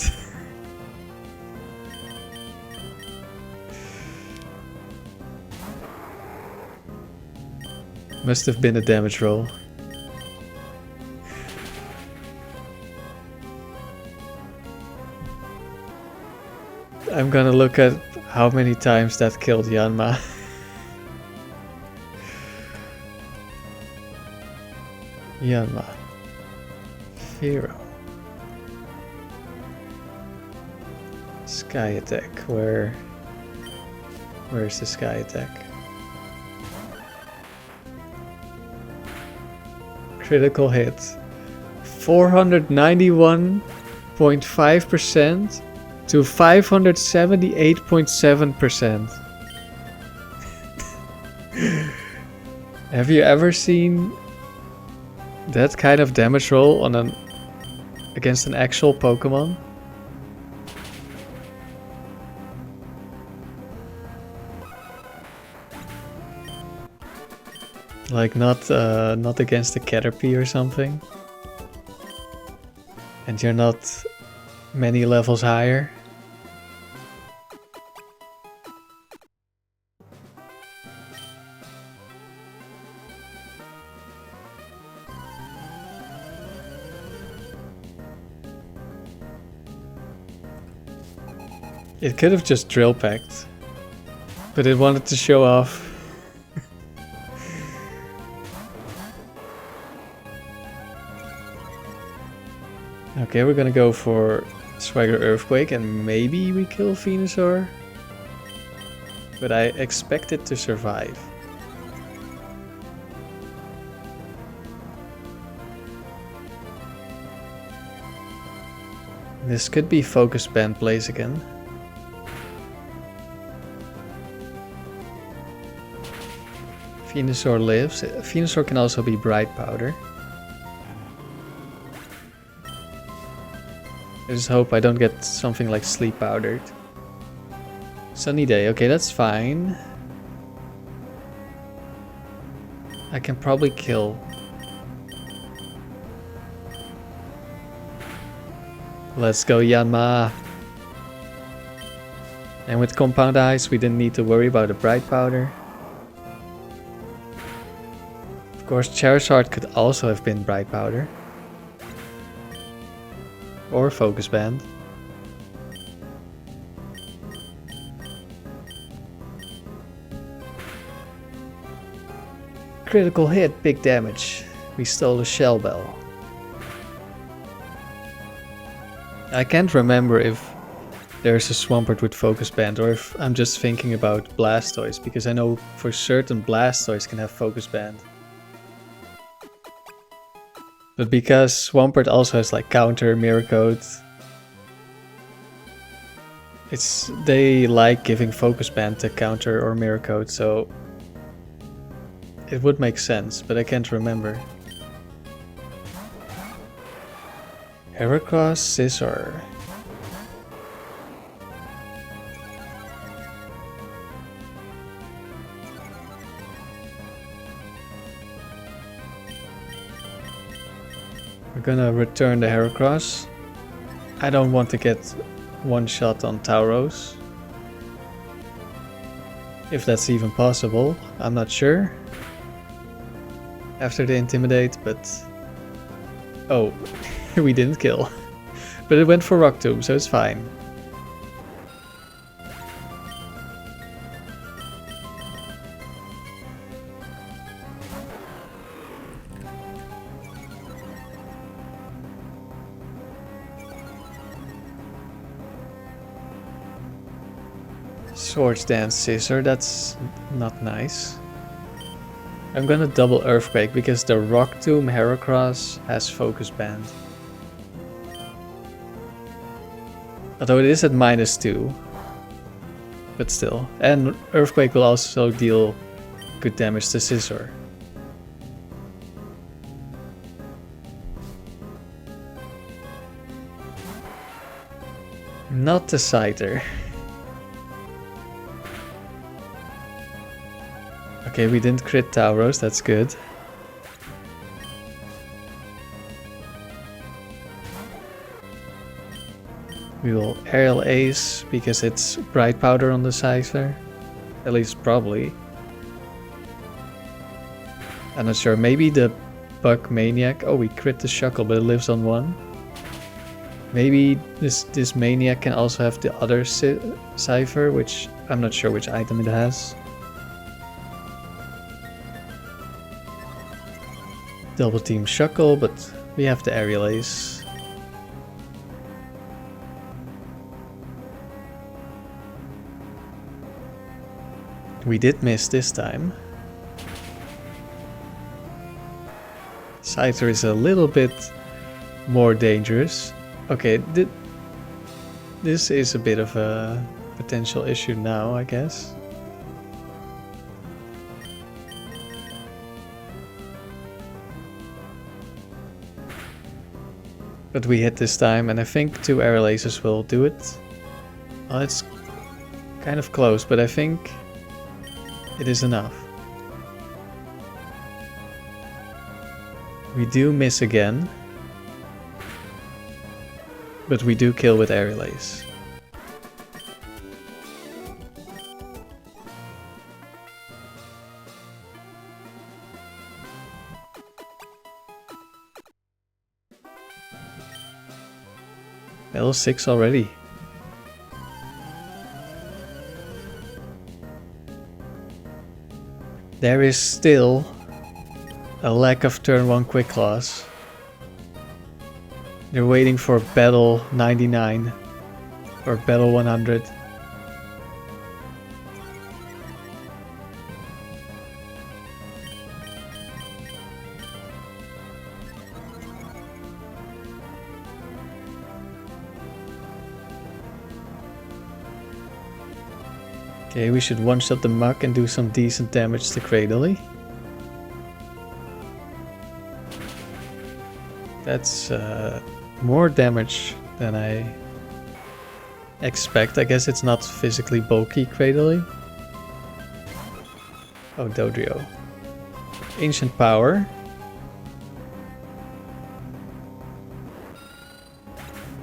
[SPEAKER 1] Must have been a damage roll. I'm gonna look at how many times that killed Yanma. Yanma. 0. Sky Attack. Where's the Sky Attack? Critical hit. 491.5% to 578.7%. Have you ever seen that kind of damage roll on against an actual Pokemon? Like not against a Caterpie or something? And you're not many levels higher? It could have just drill packed, but it wanted to show off. Okay, we're gonna go for Swagger Earthquake and maybe we kill Venusaur. But I expect it to survive. This could be Focus Band plays again. Venusaur lives. Venusaur can also be Bright Powder. I just hope I don't get something like Sleep Powdered. Sunny Day, okay, that's fine. I can probably kill. Let's go, Yanma. And with Compound Eyes, we didn't need to worry about a Bright Powder. Of course, Charizard could also have been Bright Powder. Or Focus Band. Critical hit, big damage. We stole a Shell Bell. I can't remember if there's a Swampert with Focus Band or if I'm just thinking about Blastoise, because I know for certain Blastoise can have Focus Band. But because Swampert also has like counter, mirror code, they like giving Focus Band to counter or mirror code, so it would make sense, but I can't remember. Heracross, Scizor. We're gonna return the Heracross. I don't want to get one shot on Tauros. If that's even possible, I'm not sure. After the Intimidate, but... Oh, we didn't kill. But it went for Rock Tomb, so it's fine. Swords Dance Scissor, that's not nice. I'm gonna double Earthquake because the Rock Tomb Heracross has Focus Band. Although it is at -2. But still. And Earthquake will also deal good damage to Scizor. Not the Scyther. Okay, we didn't crit Tauros, that's good. We will Aerial Ace because it's Bright Powder on the Scyther. At least probably. I'm not sure, maybe the Bug Maniac. Oh, we crit the Shuckle, but it lives on 1. Maybe this Maniac can also have the other Scyther, which I'm not sure which item it has. Double team Shuckle, but we have the Aerial Ace. We did miss this time. Scyther is a little bit more dangerous. Okay, this is a bit of a potential issue now, I guess. But we hit this time, and I think 2 Aerial Aces will do it. Well, it's kind of close, but I think it is enough. We do miss again. But we do kill with Aerial Ace. Level 6 already. There is still a lack of turn 1 quick claws. They're waiting for battle 99 or battle 100. Okay, we should one-shot the muck and do some decent damage to Cradley. That's more damage than I expect. I guess it's not physically bulky, Cradley. Oh, Dodrio. Ancient Power.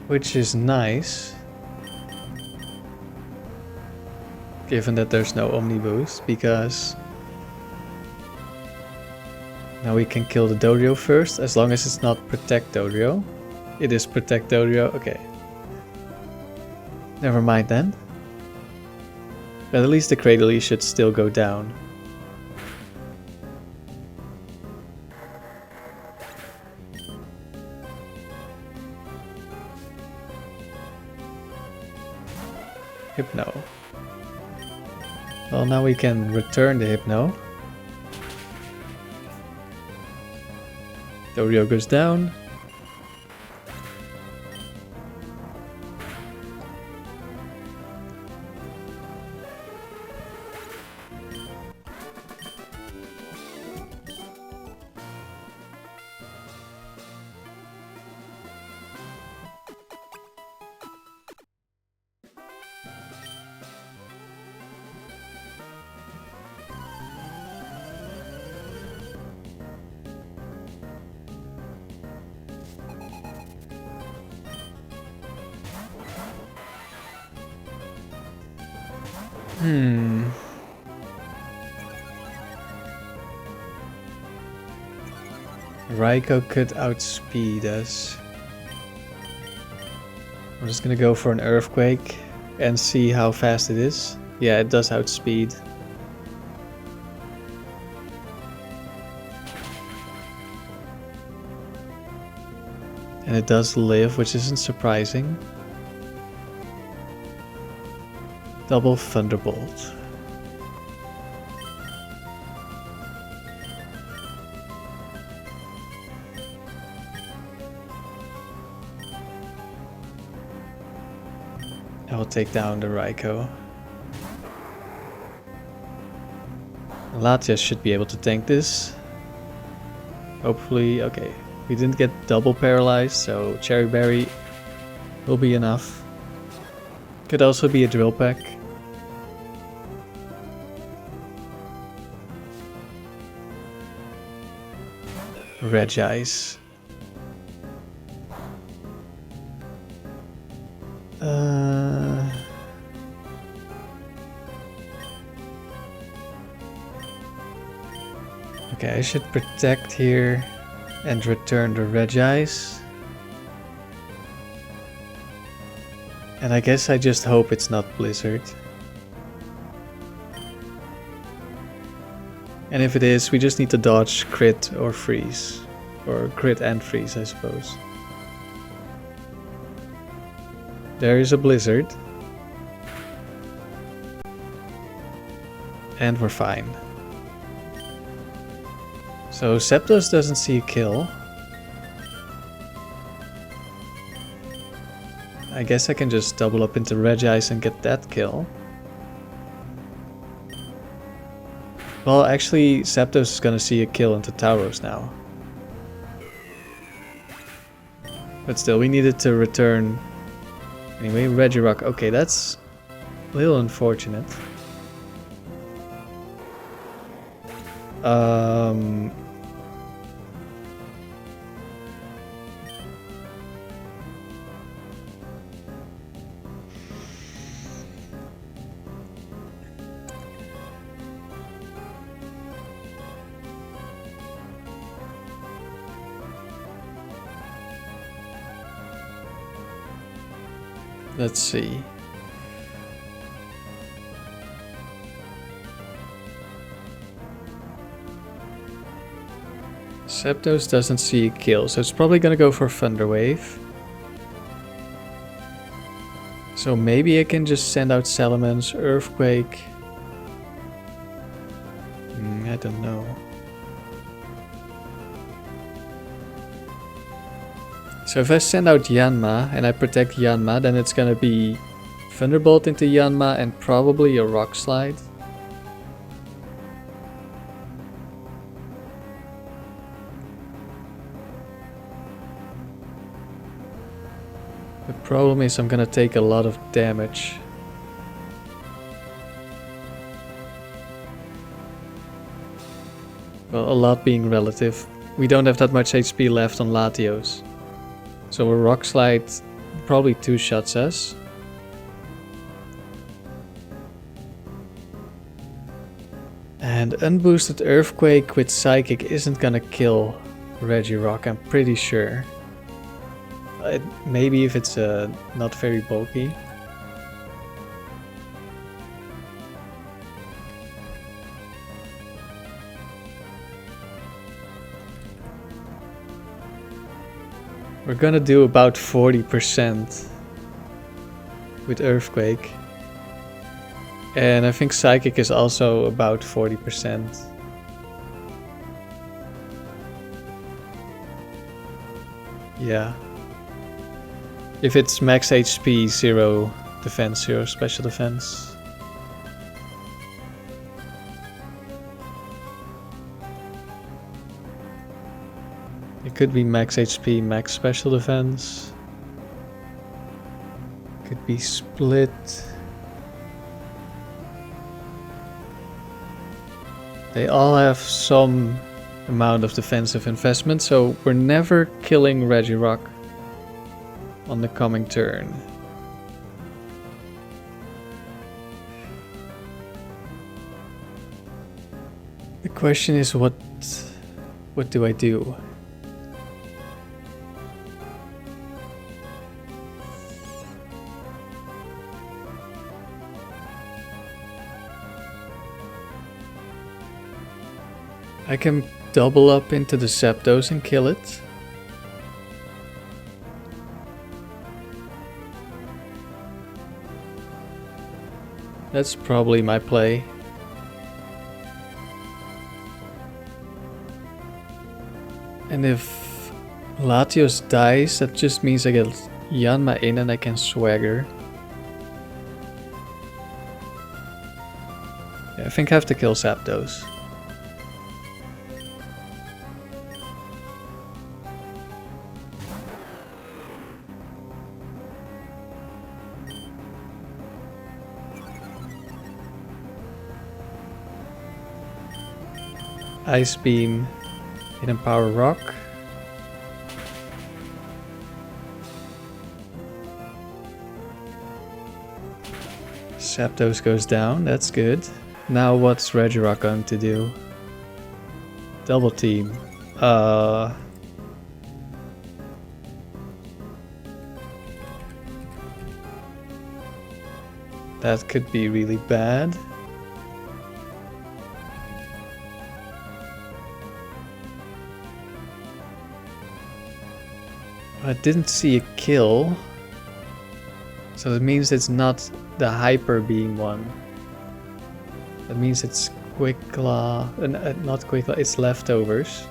[SPEAKER 1] Which is nice. Given that there's no Omni Boost, because now we can kill the Dodrio first, as long as it's not Protect Dodrio. It is Protect Dodrio, okay. Never mind then. But at least the Cradley should still go down. Hypno. Well, now we can return the Hypno. Dodrio goes down. Raikou could outspeed us. I'm just gonna go for an Earthquake and see how fast it is. Yeah, it does outspeed. And it does live, which isn't surprising. Double Thunderbolt. I will take down the Raikou. Latios should be able to tank this. Hopefully, okay. We didn't get double paralyzed, so Cherry Berry will be enough. Could also be a Drill Peck. Regice. Okay, I should protect here and return the Regice. And I guess I just hope it's not Blizzard. And if it is, we just need to dodge crit or freeze. Or crit and freeze, I suppose. There is a Blizzard. And we're fine. So Zapdos doesn't see a kill. I guess I can just double up into Regice and get that kill. Well, actually, Zapdos is gonna see a kill into Tauros now. But still, we needed to return. Anyway, Regirock. Okay, that's a little unfortunate. Let's see. Zapdos doesn't see a kill, so it's probably gonna go for Thunder Wave. So maybe I can just send out Salamence, Earthquake. I don't know. So if I send out Yanma and I protect Yanma, then it's gonna be Thunderbolt into Yanma and probably a Rock Slide. The problem is I'm gonna take a lot of damage. Well, a lot being relative. We don't have that much HP left on Latios. So a Rock Slide probably two-shots us. And unboosted Earthquake with Psychic isn't gonna kill Regirock, I'm pretty sure. Maybe if it's not very bulky. We're gonna do about 40% with Earthquake. And I think Psychic is also about 40%. Yeah. If it's max HP, 0 defense, 0 special defense. It could be max HP, max special defense. Could be split. They all have some amount of defensive investment, so we're never killing Regirock on the coming turn. The question is what do I do? I can double up into the Zapdos and kill it. That's probably my play. And if Latios dies, that just means I get Yanma in and I can swagger. Yeah, I think I have to kill Zapdos. Ice Beam, Hidden Power Rock. Zapdos goes down, that's good. Now what's Regirock going to do? Double Team. That could be really bad. I didn't see a kill, so that means it's not the Hyper Beam one. That means it's Quick Claw, not Quick Claw, it's Leftovers,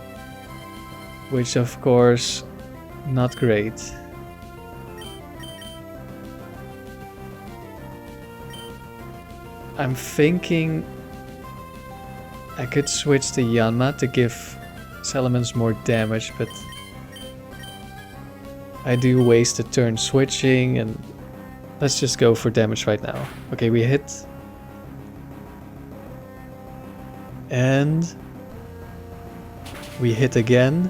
[SPEAKER 1] which of course not great. I'm thinking I could switch to Yanma to give Salamence more damage, but I do waste a turn switching, and let's just go for damage right now. Okay, we hit. And we hit again.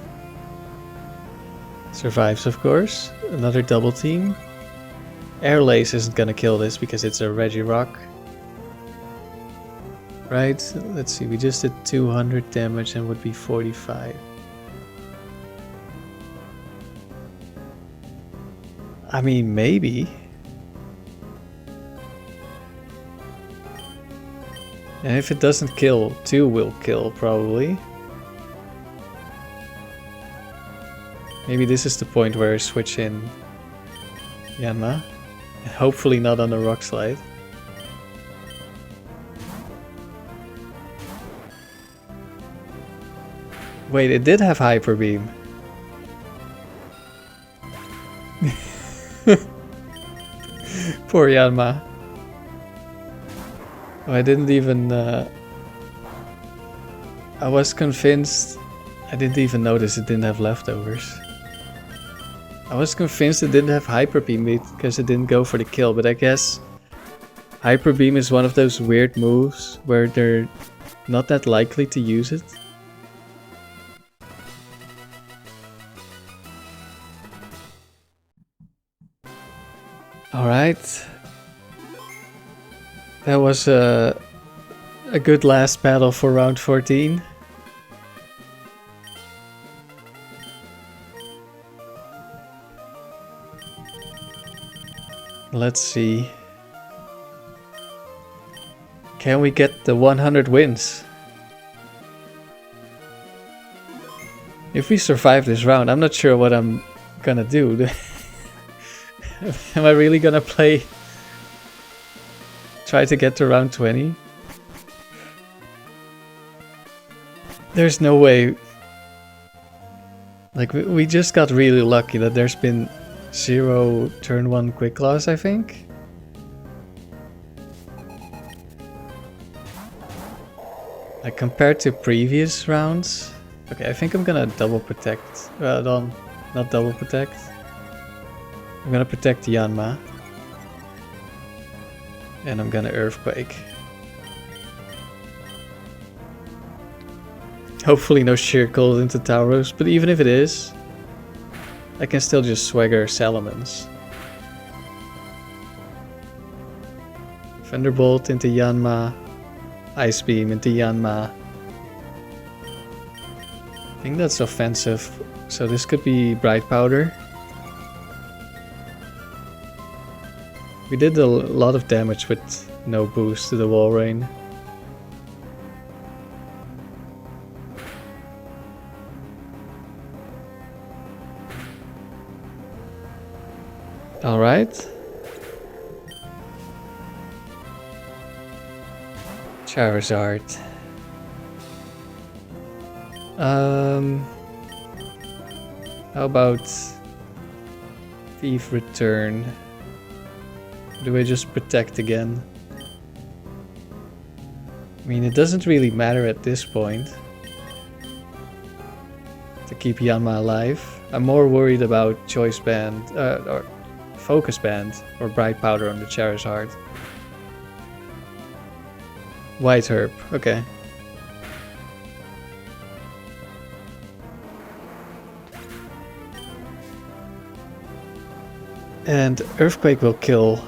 [SPEAKER 1] Survives, of course. Another double team. Air Lace isn't gonna kill this because it's a Regirock. Right, let's see, we just did 200 damage and would be 45. I mean, maybe. And if it doesn't kill, 2 will kill, probably. Maybe this is the point where I switch in Yanma. Hopefully not on a rock slide. Wait, it did have Hyper Beam. Poor Yanma. Oh, I didn't even... I was convinced... I didn't even notice it didn't have leftovers. I was convinced it didn't have Hyper Beam because it didn't go for the kill, but I guess Hyper Beam is one of those weird moves where they're not that likely to use it. Alright. That was a good last battle for round 14. Let's see. Can we get the 100 wins? If we survive this round, I'm not sure what I'm gonna do. Am I really gonna play? Try to get to round 20? There's no way. Like, we just got really lucky that there's been 0 turn 1 quick loss, I think. Like, compared to previous rounds. Okay, I think I'm gonna double protect. Not double protect. I'm gonna protect Yanma. And I'm gonna Earthquake. Hopefully no Sheer Cold into Tauros, but even if it is, I can still just swagger Salamence. Thunderbolt into Yanma. Ice Beam into Yanma. I think that's offensive, so this could be Bright Powder. We did a lot of damage with no boost to the Wall Rain. Alright. Charizard. How about Thief Return? Do I just protect again? I mean, it doesn't really matter at this point to keep Yanma alive. I'm more worried about Choice Band, or Focus Band, or Bright Powder on the Charizard. White Herb, okay. And Earthquake will kill.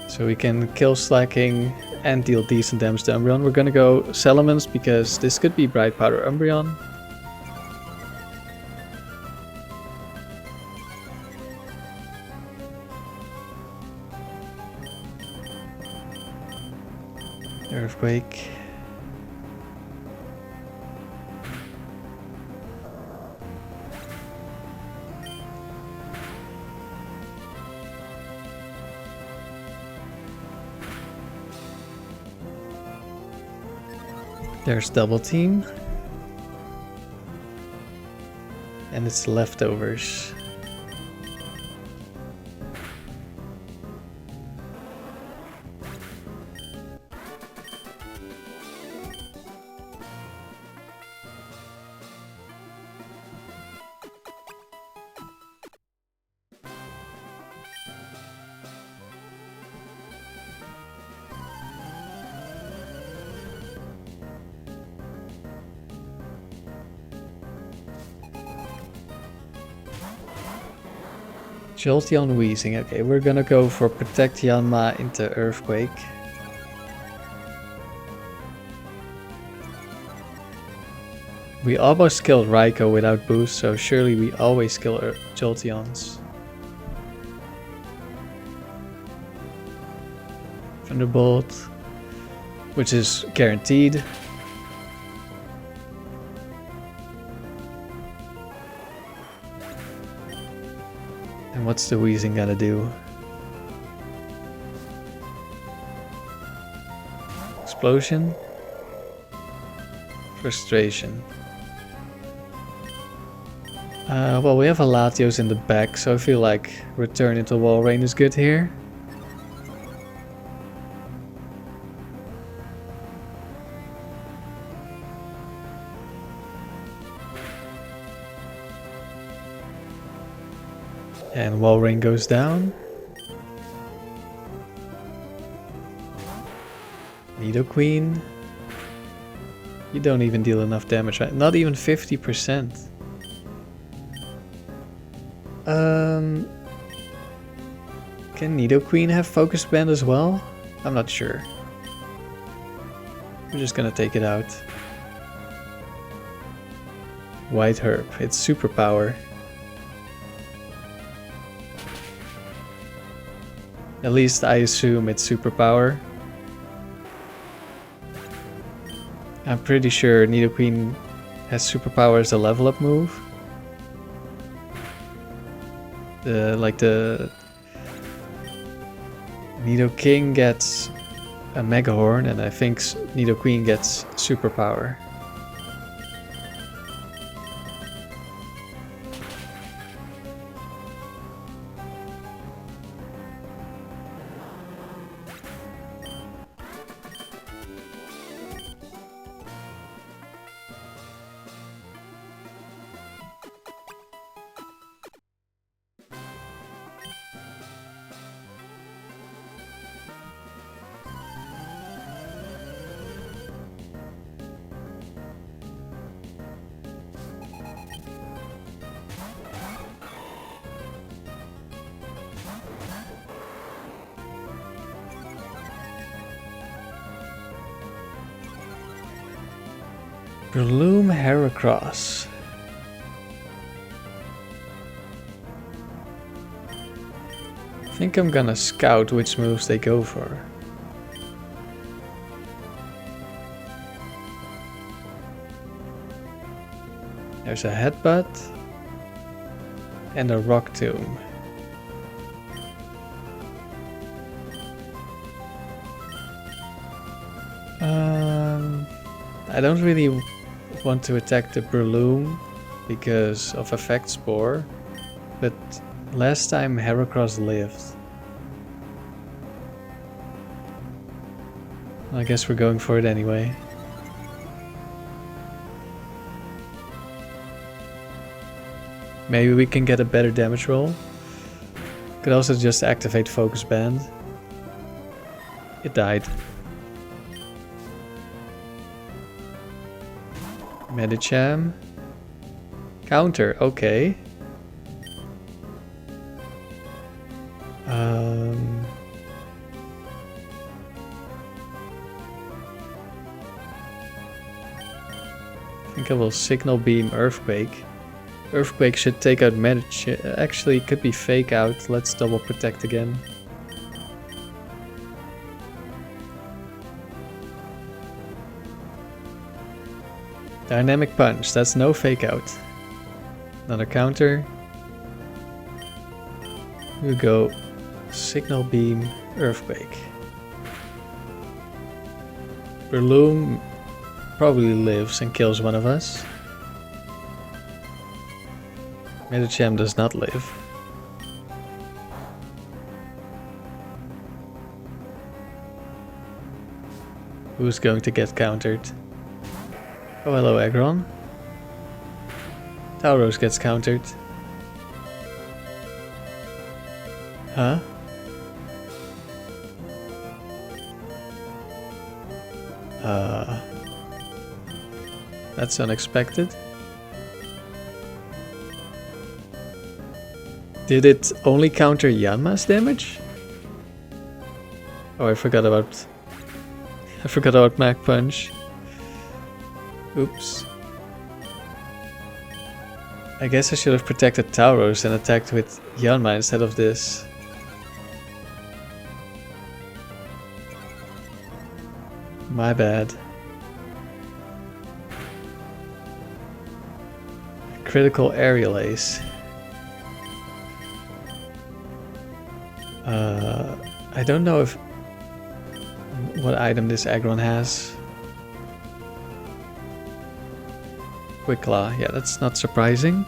[SPEAKER 1] So we can kill Slacking and deal decent damage to Umbreon. We're gonna go Salamence because this could be Bright Powder Umbreon. Earthquake. There's Double Team. And it's leftovers. Jolteon Wheezing. Okay, we're gonna go for Protect Yanma into Earthquake. We almost killed Raikou without boost, so surely we always kill Jolteons. Thunderbolt. which is guaranteed. And what's the Weezing gonna do? Explosion? Frustration. Well, we have a Latios in the back, so I feel like return into wall rain is good here. And wall rain goes down. Nidoqueen. You don't even deal enough damage, right? Not even 50%. Can Nidoqueen have Focus Band as well? I'm not sure. We're just gonna take it out. White Herb, it's superpower. At least I assume it's superpower. I'm pretty sure Nidoqueen has superpower as a level up move. The Nidoking gets a Mega Horn, and I think Nidoqueen gets superpower. Breloom Heracross. I think I'm gonna scout which moves they go for. There's a Headbutt and a Rock Tomb. I don't really want to attack the Breloom because of Effect Spore, but last time Heracross lived. I guess we're going for it anyway. Maybe we can get a better damage roll. Could also just activate Focus Band. It died. Medicham. Counter, okay. I think I will Signal Beam Earthquake. Earthquake should take out Medicham. Actually, it could be Fake Out. Let's double protect again. Dynamic Punch, that's no Fake Out. Another counter. We go Signal Beam Earthquake. Breloom probably lives and kills one of us. Medicham does not live. Who's going to get countered? Oh, hello, Aggron. Tauros gets countered. Huh? That's unexpected. Did it only counter Yanma's damage? Oh, I forgot about Mach Punch. Oops. I guess I should have protected Tauros and attacked with Yanma instead of this. My bad. Critical aerial ace. I don't know if what item this Aggron has. Quick Claw, yeah, that's not surprising.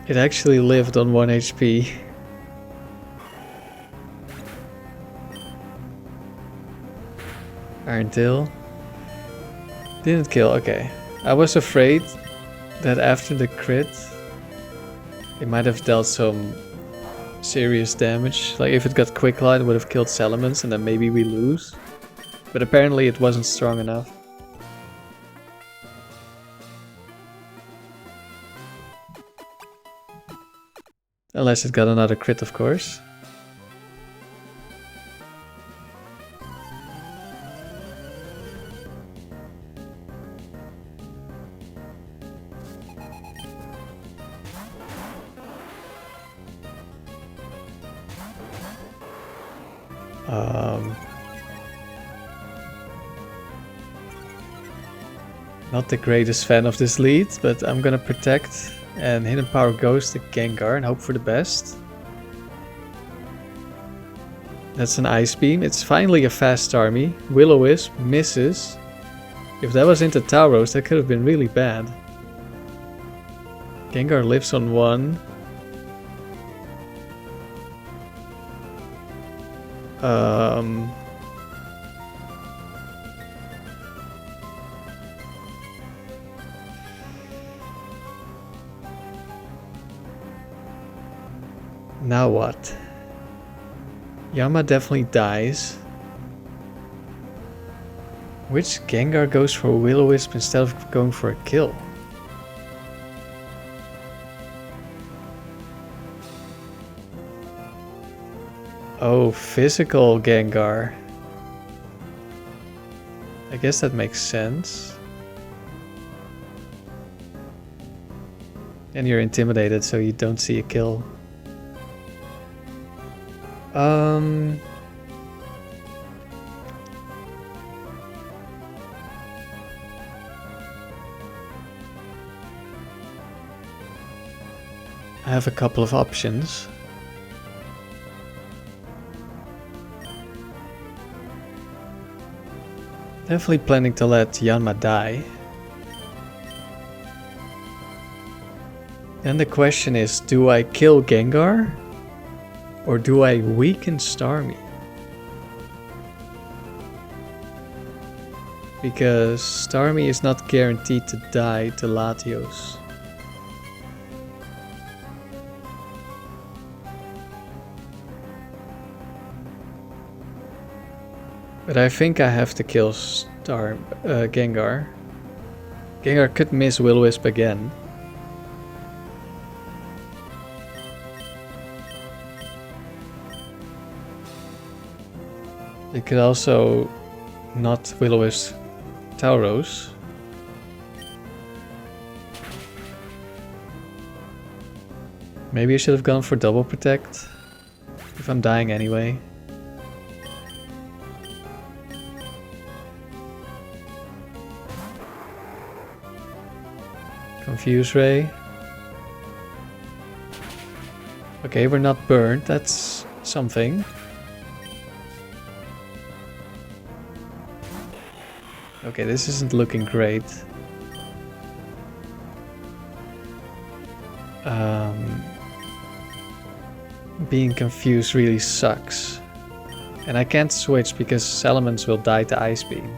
[SPEAKER 1] It actually lived on 1 HP. Iron Tail. Didn't kill, okay. I was afraid that after the crit, it might have dealt some serious damage. Like if it got Quick Claw, it would have killed Salamence and then maybe we lose. But apparently it wasn't strong enough. Unless it got another crit, of course. Not the greatest fan of this lead, but I'm gonna protect and Hidden Power goes to Gengar and hope for the best. That's an Ice Beam. It's finally a fast Starmie. Will-O-Wisp misses. If that was into Tauros, that could have been really bad. Gengar lives on 1. Now what? Yanma definitely dies. Which Gengar goes for Will-O-Wisp instead of going for a kill? Oh, physical Gengar. I guess that makes sense. And you're intimidated, so you don't see a kill. I have a couple of options. Definitely planning to let Yanma die. Then the question is, do I kill Gengar? Or do I weaken Starmie? Because Starmie is not guaranteed to die to Latios. But I think I have to kill Gengar. Gengar could miss Will-O-Wisp again. It could also not Will-O-Wisp Tauros. Maybe I should have gone for double protect if I'm dying anyway. Confuse Ray. Okay, we're not burned, that's something. Okay, this isn't looking great. Being confused really sucks. And I can't switch because Salamence will die to Ice Beam.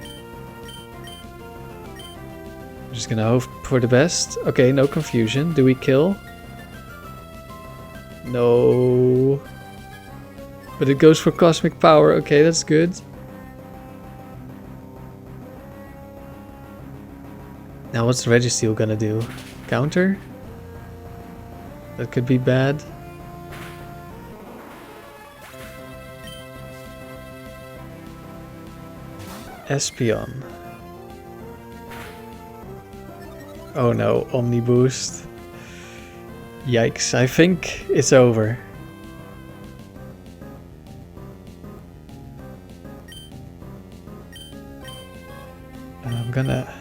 [SPEAKER 1] I'm just gonna hope for the best. Okay, no confusion. Do we kill? No. But it goes for Cosmic Power. Okay, that's good. Now what's Registeel gonna do? Counter? That could be bad. Espeon. Oh no, Omni Boost. Yikes, I think it's over. I'm gonna...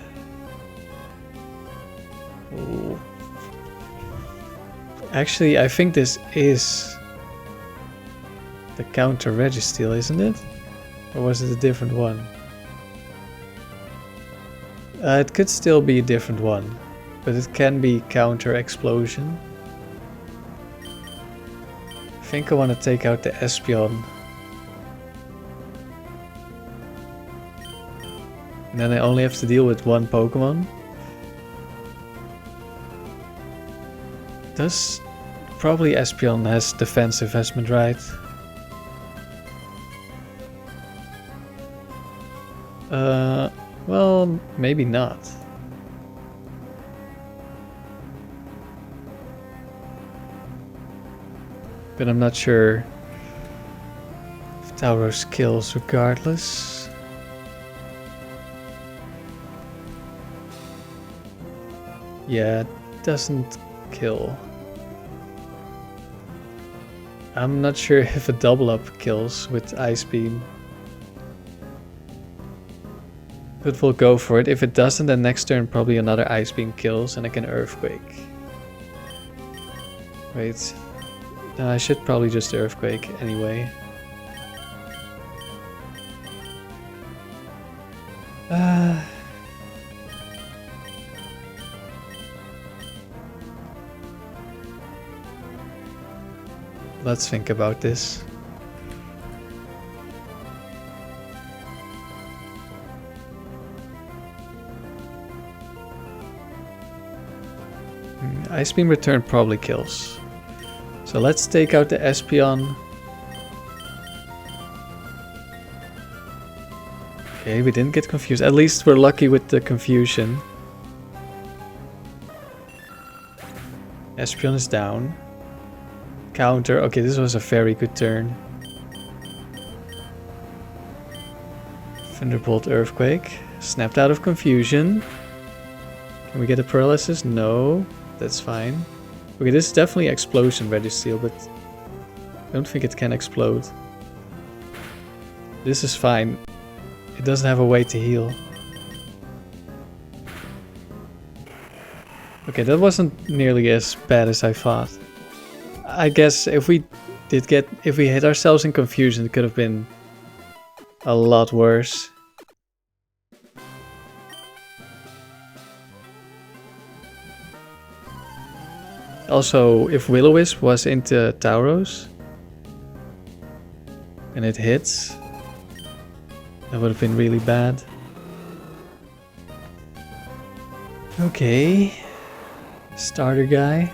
[SPEAKER 1] Ooh. Actually, I think this is the counter Registeel, isn't it? Or was it a different one? It could still be a different one, but it can be counter Explosion. I think I want to take out the Espeon. And then I only have to deal with one Pokemon. Does probably Espeon has defense investment, right? Well, maybe not. But I'm not sure if Tauros kills regardless. Yeah, it doesn't kill. I'm not sure if a double up kills with Ice Beam. But we'll go for it. If it doesn't, then next turn probably another Ice Beam kills and I can Earthquake. Wait. No, I should probably just Earthquake anyway. Let's think about this. Ice Beam Return probably kills. So let's take out the Espeon. Okay, we didn't get confused. At least we're lucky with the confusion. Espeon is down. Counter. Okay, this was a very good turn. Thunderbolt Earthquake. Snapped out of confusion. Can we get a paralysis? No. That's fine. Okay, this is definitely Explosion Registeel, but I don't think it can explode. This is fine. It doesn't have a way to heal. Okay, that wasn't nearly as bad as I thought. I guess if we hit ourselves in confusion, it could have been a lot worse. Also, if Will-O-Wisp was into Tauros and it hits, that would have been really bad. Okay, starter guy.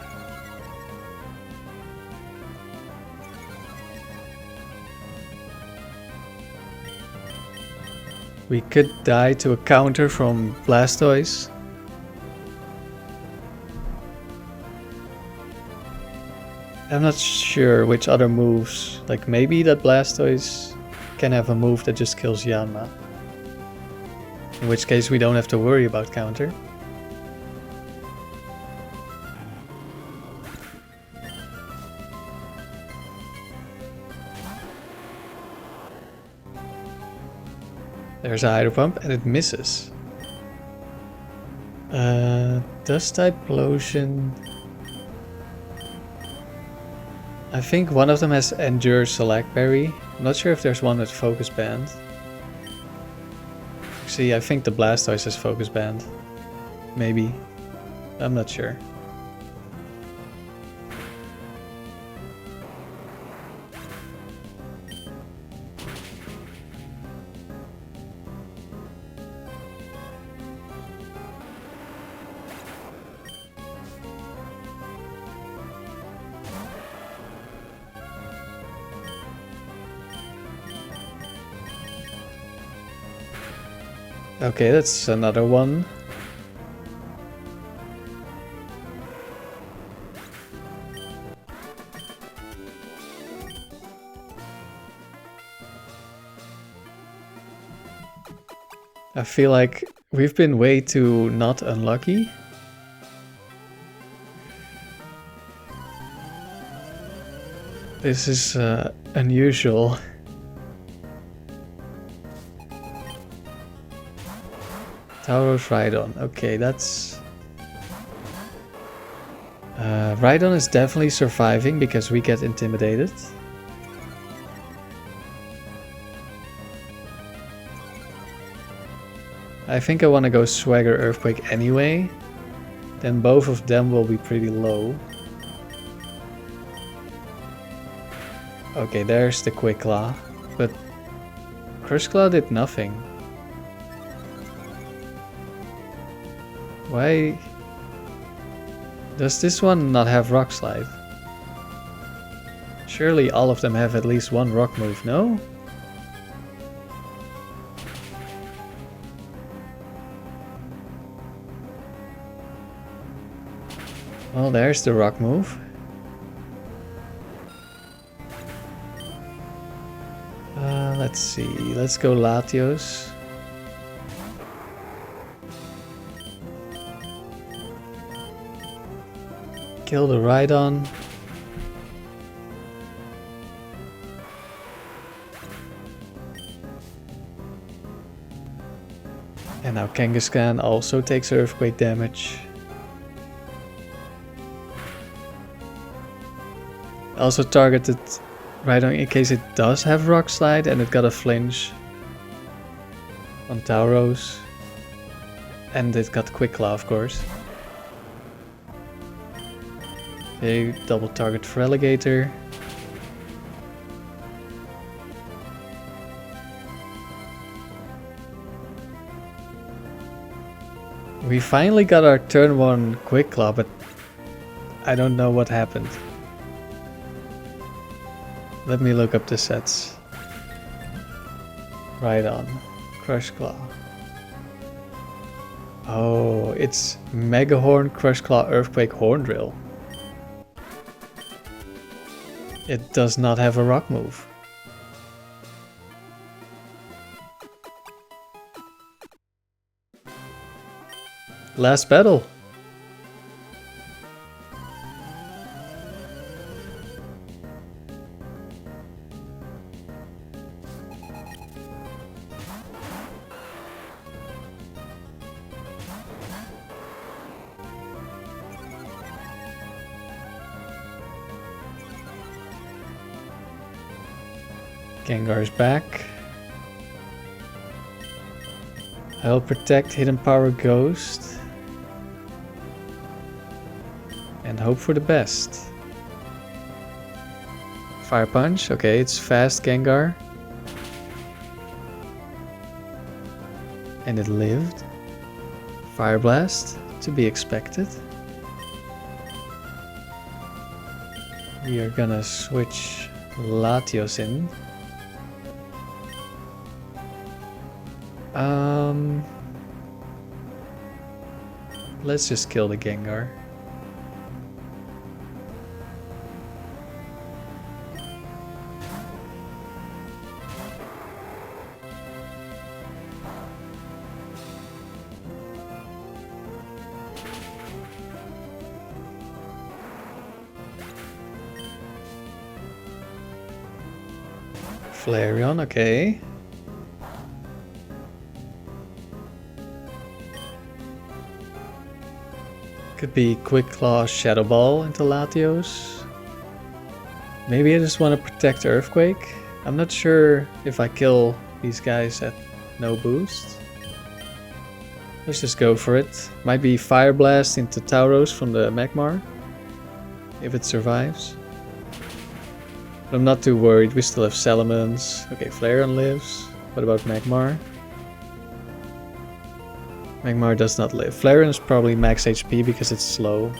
[SPEAKER 1] We could die to a counter from Blastoise. I'm not sure which other moves, like maybe that Blastoise can have a move that just kills Yanma. In which case we don't have to worry about counter. There's a Hydro Pump and it misses. Dust type Lotion. I think one of them has Endure Select Berry. I'm not sure if there's one with Focus Band. See, I think the Blastoise has Focus Band. Maybe. I'm not sure. Okay, that's another one. I feel like we've been way too not unlucky. This is unusual. Tauros Rhydon. Okay, that's... Rhydon is definitely surviving because we get intimidated. I think I want to go Swagger Earthquake anyway. Then both of them will be pretty low. Okay, there's the Quick Claw. But Crush Claw did nothing. Why does this one not have Rock Slide? Surely all of them have at least one rock move, no? Well, there's the rock move. Let's see, let's go Latios. Kill the Rhydon. And now Kangaskhan also takes earthquake damage. Also targeted Rhydon in case it does have Rock Slide and it got a flinch on Tauros. And it got Quick Claw, of course. Okay, double target for Alligator. We finally got our turn 1 Quick Claw, but I don't know what happened. Let me look up the sets. Rhydon, Crush Claw. Oh, it's Mega Horn, Crush Claw, Earthquake, Horn Drill. It does not have a rock move. Last battle. Gengar's back. I'll protect Hidden Power Ghost. And hope for the best. Fire Punch, okay, it's fast Gengar. And it lived. Fire Blast, to be expected. We are gonna switch Latios in. Let's just kill the Gengar. Flareon, okay. Could be Quick Claw, Shadow Ball into Latios. Maybe I just want to protect Earthquake. I'm not sure if I kill these guys at no boost. Let's just go for it. Might be Fire Blast into Tauros from the Magmar. If it survives. But I'm not too worried, we still have Salamence. Okay, Flareon lives. What about Magmar? Magmar does not live. Flareon is probably max HP because it's slow.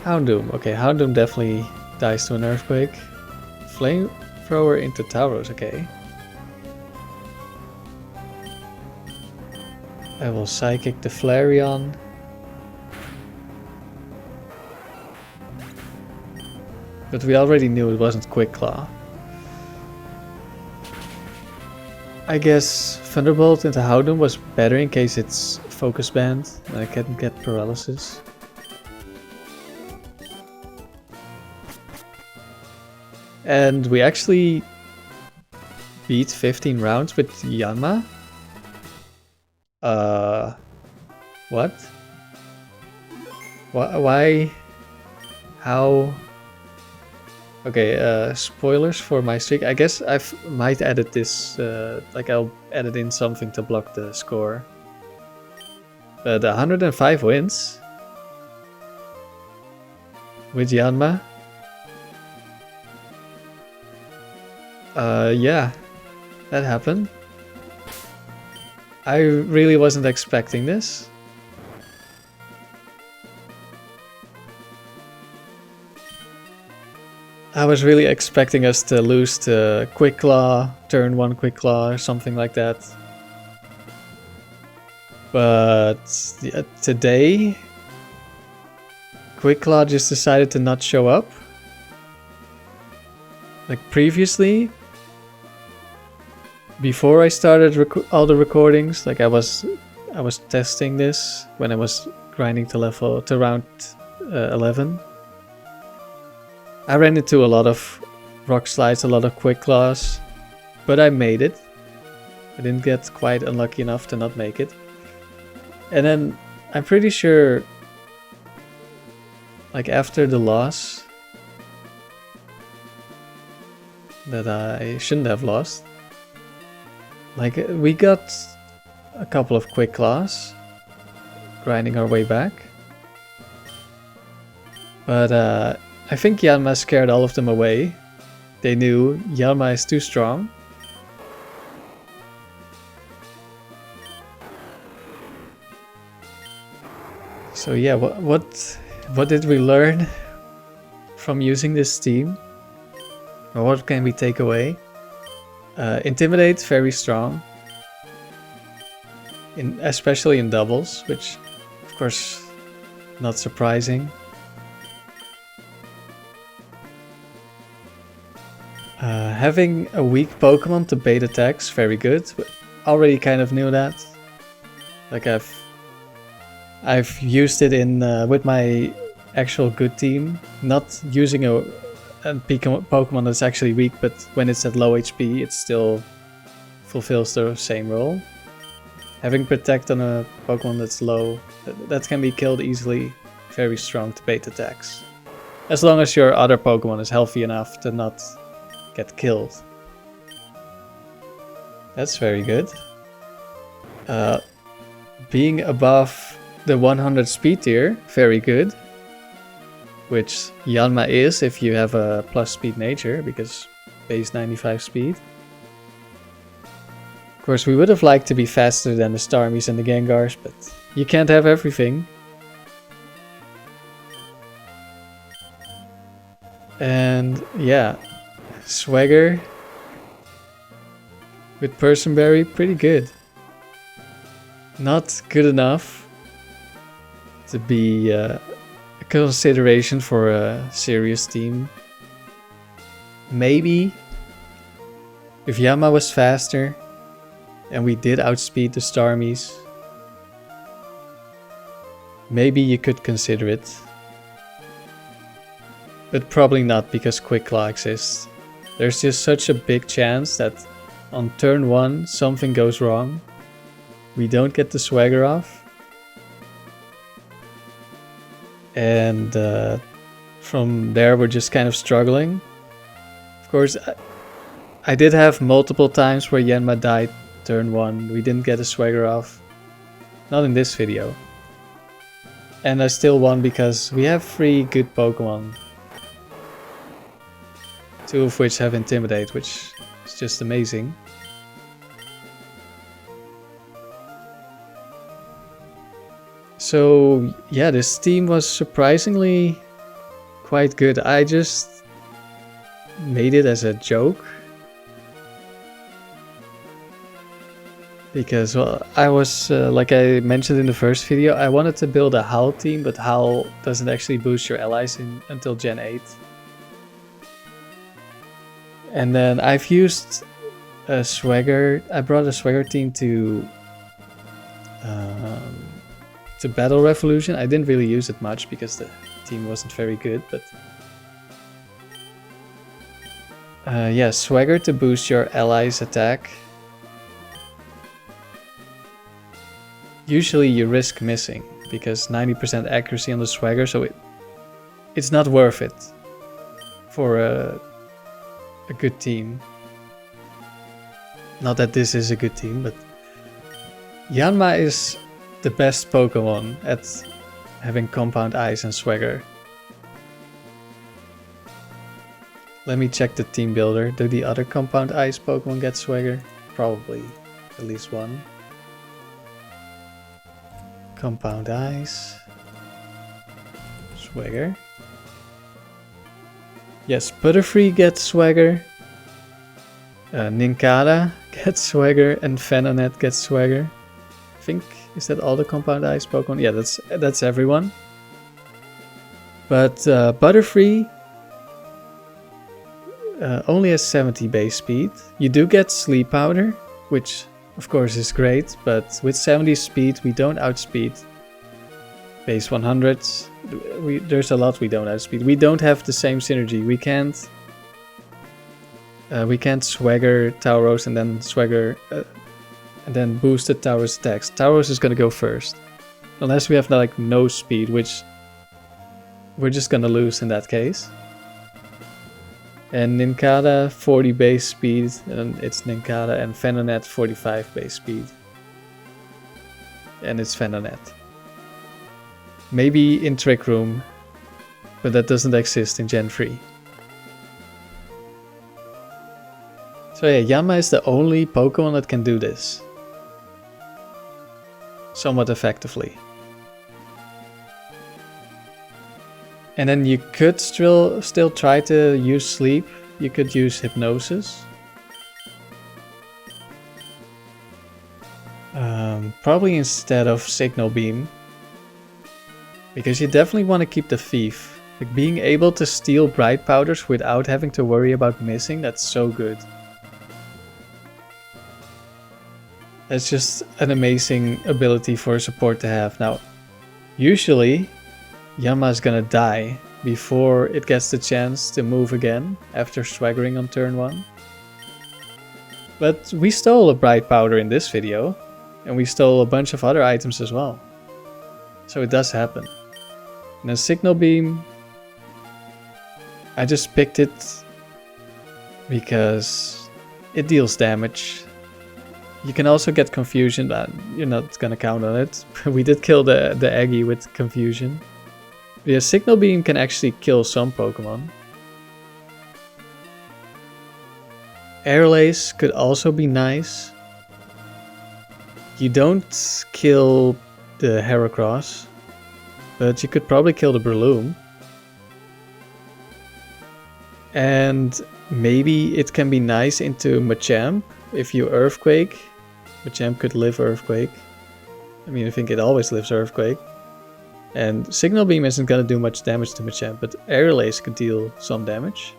[SPEAKER 1] Houndoom. Okay, Houndoom definitely dies to an Earthquake. Flamethrower into Tauros, okay. I will Psychic the Flareon. But we already knew it wasn't Quick Claw. I guess Thunderbolt into Houndoom was better in case it's Focus Band and I can't get Paralysis. And we actually beat 15 rounds with Yanma. What? Why? How? Okay, spoilers for my streak. I guess I might edit this, like I'll edit in something to block the score. But 105 wins with Yanma. Yeah, that happened. I really wasn't expecting this. I was really expecting us to lose to Quick Claw, turn 1 Quick Claw or something like that. But yeah, today, Quick Claw just decided to not show up. Like previously, before I started all the recordings, like I was testing this when I was grinding to round 11. I ran into a lot of rock slides, a lot of Quick Claws, but I made it. I didn't get quite unlucky enough to not make it. And then I'm pretty sure, like after the loss, that I shouldn't have lost. Like we got a couple of Quick Claws, grinding our way back. But I think Yanma scared all of them away. They knew Yanma is too strong. So yeah, what did we learn from using this team? Or what can we take away? Intimidate, very strong. Especially in doubles, which of course not surprising. Having a weak Pokemon to bait attacks, very good. Already kind of knew that. Like I've used it in with my actual good team, not using a Pokemon that's actually weak, but when it's at low HP, it still fulfills the same role. Having Protect on a Pokemon that's low, that can be killed easily, very strong to bait attacks. As long as your other Pokemon is healthy enough to not get killed. That's very good. Being above the 100 speed tier, very good. Which Yanma is if you have a plus speed nature, because base 95 speed. Of course, we would have liked to be faster than the Starmies and the Gengars, but you can't have everything. And yeah, Swagger with Persim Berry, pretty good. Not good enough to be a consideration for a serious team. Maybe if Yanma was faster and we did outspeed the Starmies, maybe you could consider it. But probably not, because Quick Claw exists. There's just such a big chance that on turn 1 something goes wrong. We don't get the Swagger off. And from there we're just kind of struggling. Of course, I did have multiple times where Yanma died turn 1. We didn't get a Swagger off. Not in this video. And I still won because we have 3 good Pokemon. 2 of which have Intimidate, which is just amazing. So yeah, this team was surprisingly quite good. I just made it as a joke. Because, well, I was, like I mentioned in the first video, I wanted to build a Howl team, but Howl doesn't actually boost your allies until Gen 8. And then I've used a Swagger. I brought a Swagger team to Battle Revolution. I didn't really use it much because the team wasn't very good, but Yeah, Swagger to boost your ally's attack. Usually you risk missing, because 90% accuracy on the Swagger, so it's not worth it for a good team. Not that this is a good team, but Yanma is the best Pokemon at having Compound Eyes and Swagger. Let me check the team builder. Do the other Compound Eyes Pokemon get Swagger? Probably. At least one. Compound Eyes. Swagger. Yes, Butterfree gets Swagger. Nincada gets Swagger and Venonat gets Swagger. I think, is that all the Compound Eyes Pokemon? Yeah, that's everyone. But Butterfree only has 70 base speed. You do get Sleep Powder, which of course is great, but with 70 speed we don't outspeed base 100s. There's a lot we don't outspeed. We don't have the same synergy. We can't Swagger Tauros and then Swagger and then boost the Tauros attacks. Tauros is gonna go first, unless we have like no speed, which we're just gonna lose in that case. And Nincada 40 base speed, and it's Nincada, and Venonat 45 base speed, and it's Venonat. Maybe in Trick Room, but that doesn't exist in Gen 3. So yeah, Yanma is the only Pokemon that can do this somewhat effectively. And then you could still try to use Sleep. You could use Hypnosis. Probably instead of Signal Beam. Because you definitely want to keep the Thief. Like being able to steal Bright Powders without having to worry about missing, that's so good. That's just an amazing ability for a support to have. Now, usually Yanma is gonna die before it gets the chance to move again after swaggering on turn 1. But we stole a Bright Powder in this video, and we stole a bunch of other items as well. So it does happen. And a Signal Beam, I just picked it because it deals damage. You can also get Confusion, but you're not gonna count on it. We did kill the Aggie with Confusion. Yeah, Signal Beam can actually kill some Pokemon. Air Lace could also be nice. You don't kill the Heracross, but you could probably kill the Breloom. And maybe it can be nice into Machamp. If you Earthquake, Machamp could live Earthquake. I mean, I think it always lives Earthquake. And Signal Beam isn't going to do much damage to Machamp, but Air Lace could deal some damage.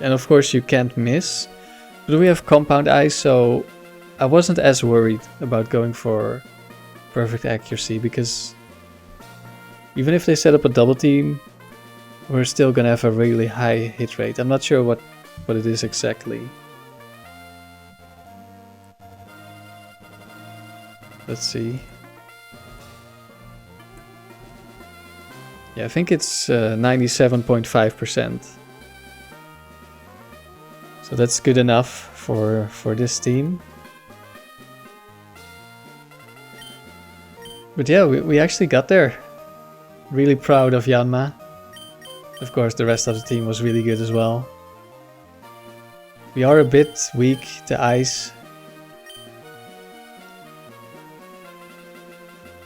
[SPEAKER 1] And of course you can't miss. But we have Compound Eyes, so I wasn't as worried about going for perfect accuracy, because even if they set up a double team, we're still going to have a really high hit rate. I'm not sure what it is exactly. Let's see. Yeah, I think it's 97.5%. So that's good enough for this team. But yeah, we actually got there. Really proud of Yanma. Of course, the rest of the team was really good as well. We are a bit weak to ice.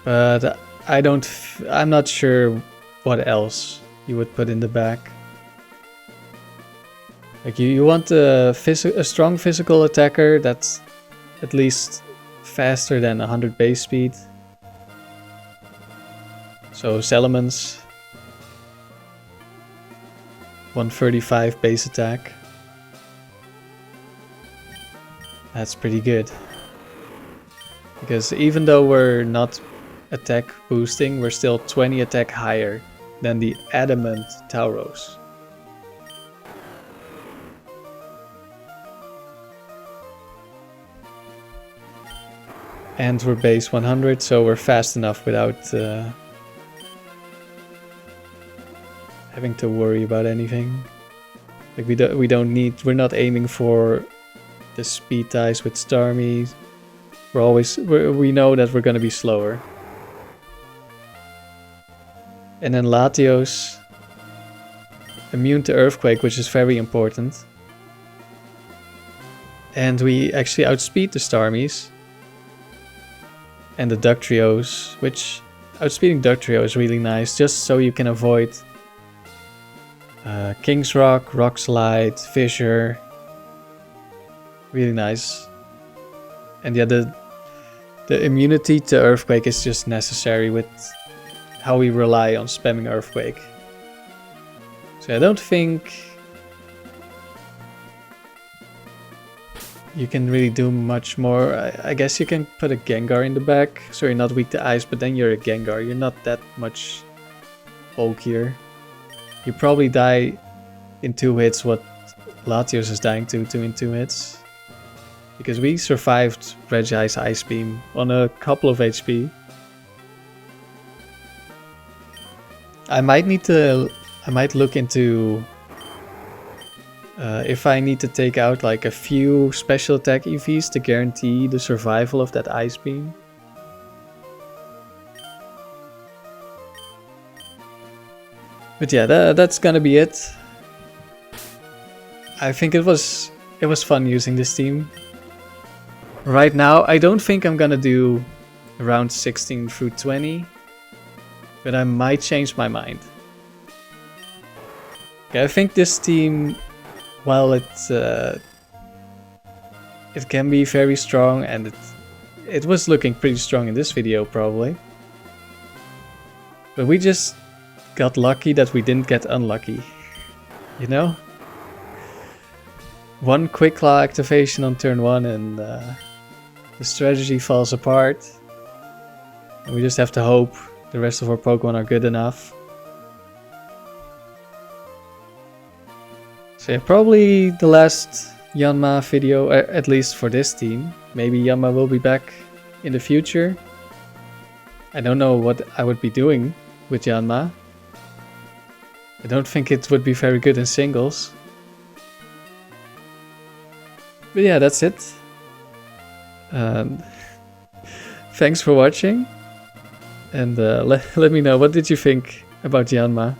[SPEAKER 1] But I'm not sure what else you would put in the back. Like you want a strong physical attacker that's at least faster than 100 base speed. So Salamence, 135 base attack. That's pretty good. Because even though we're not attack boosting, we're still 20 attack higher than the Adamant Tauros. And we're base 100, so we're fast enough without having to worry about anything. Like we're not aiming for the speed ties with Starmie. We know that we're gonna be slower. And then Latios, immune to Earthquake, which is very important. And we actually outspeed the Starmies. And the Ductrios, which outspeeding Ductrio is really nice, just so you can avoid King's Rock, Rock Slide, Fissure. Really nice. And yeah, the immunity to Earthquake is just necessary with how we rely on spamming Earthquake. So I don't think you can really do much more. I guess you can put a Gengar in the back, so you're not weak to ice, but then you're a Gengar. You're not that much bulkier. You probably die in 2 hits what Latios is dying to in 2 hits. Because we survived Regice Ice Beam on a couple of HP. I might look into if I need to take out like a few special attack EVs to guarantee the survival of that Ice Beam. But yeah, that's gonna be it. I think it was fun using this team. Right now, I don't think I'm gonna do round 16 through 20, but I might change my mind. Okay, I think this team, while it can be very strong, and it was looking pretty strong in this video probably, but we just got lucky that we didn't get unlucky, you know? One Quick Claw activation on turn 1 and the strategy falls apart. And we just have to hope the rest of our Pokemon are good enough. So yeah, probably the last Yanma video, at least for this team. Maybe Yanma will be back in the future. I don't know what I would be doing with Yanma. I don't think it would be very good in singles. But yeah, that's it. Thanks for watching. And let me know, what did you think about Yanma?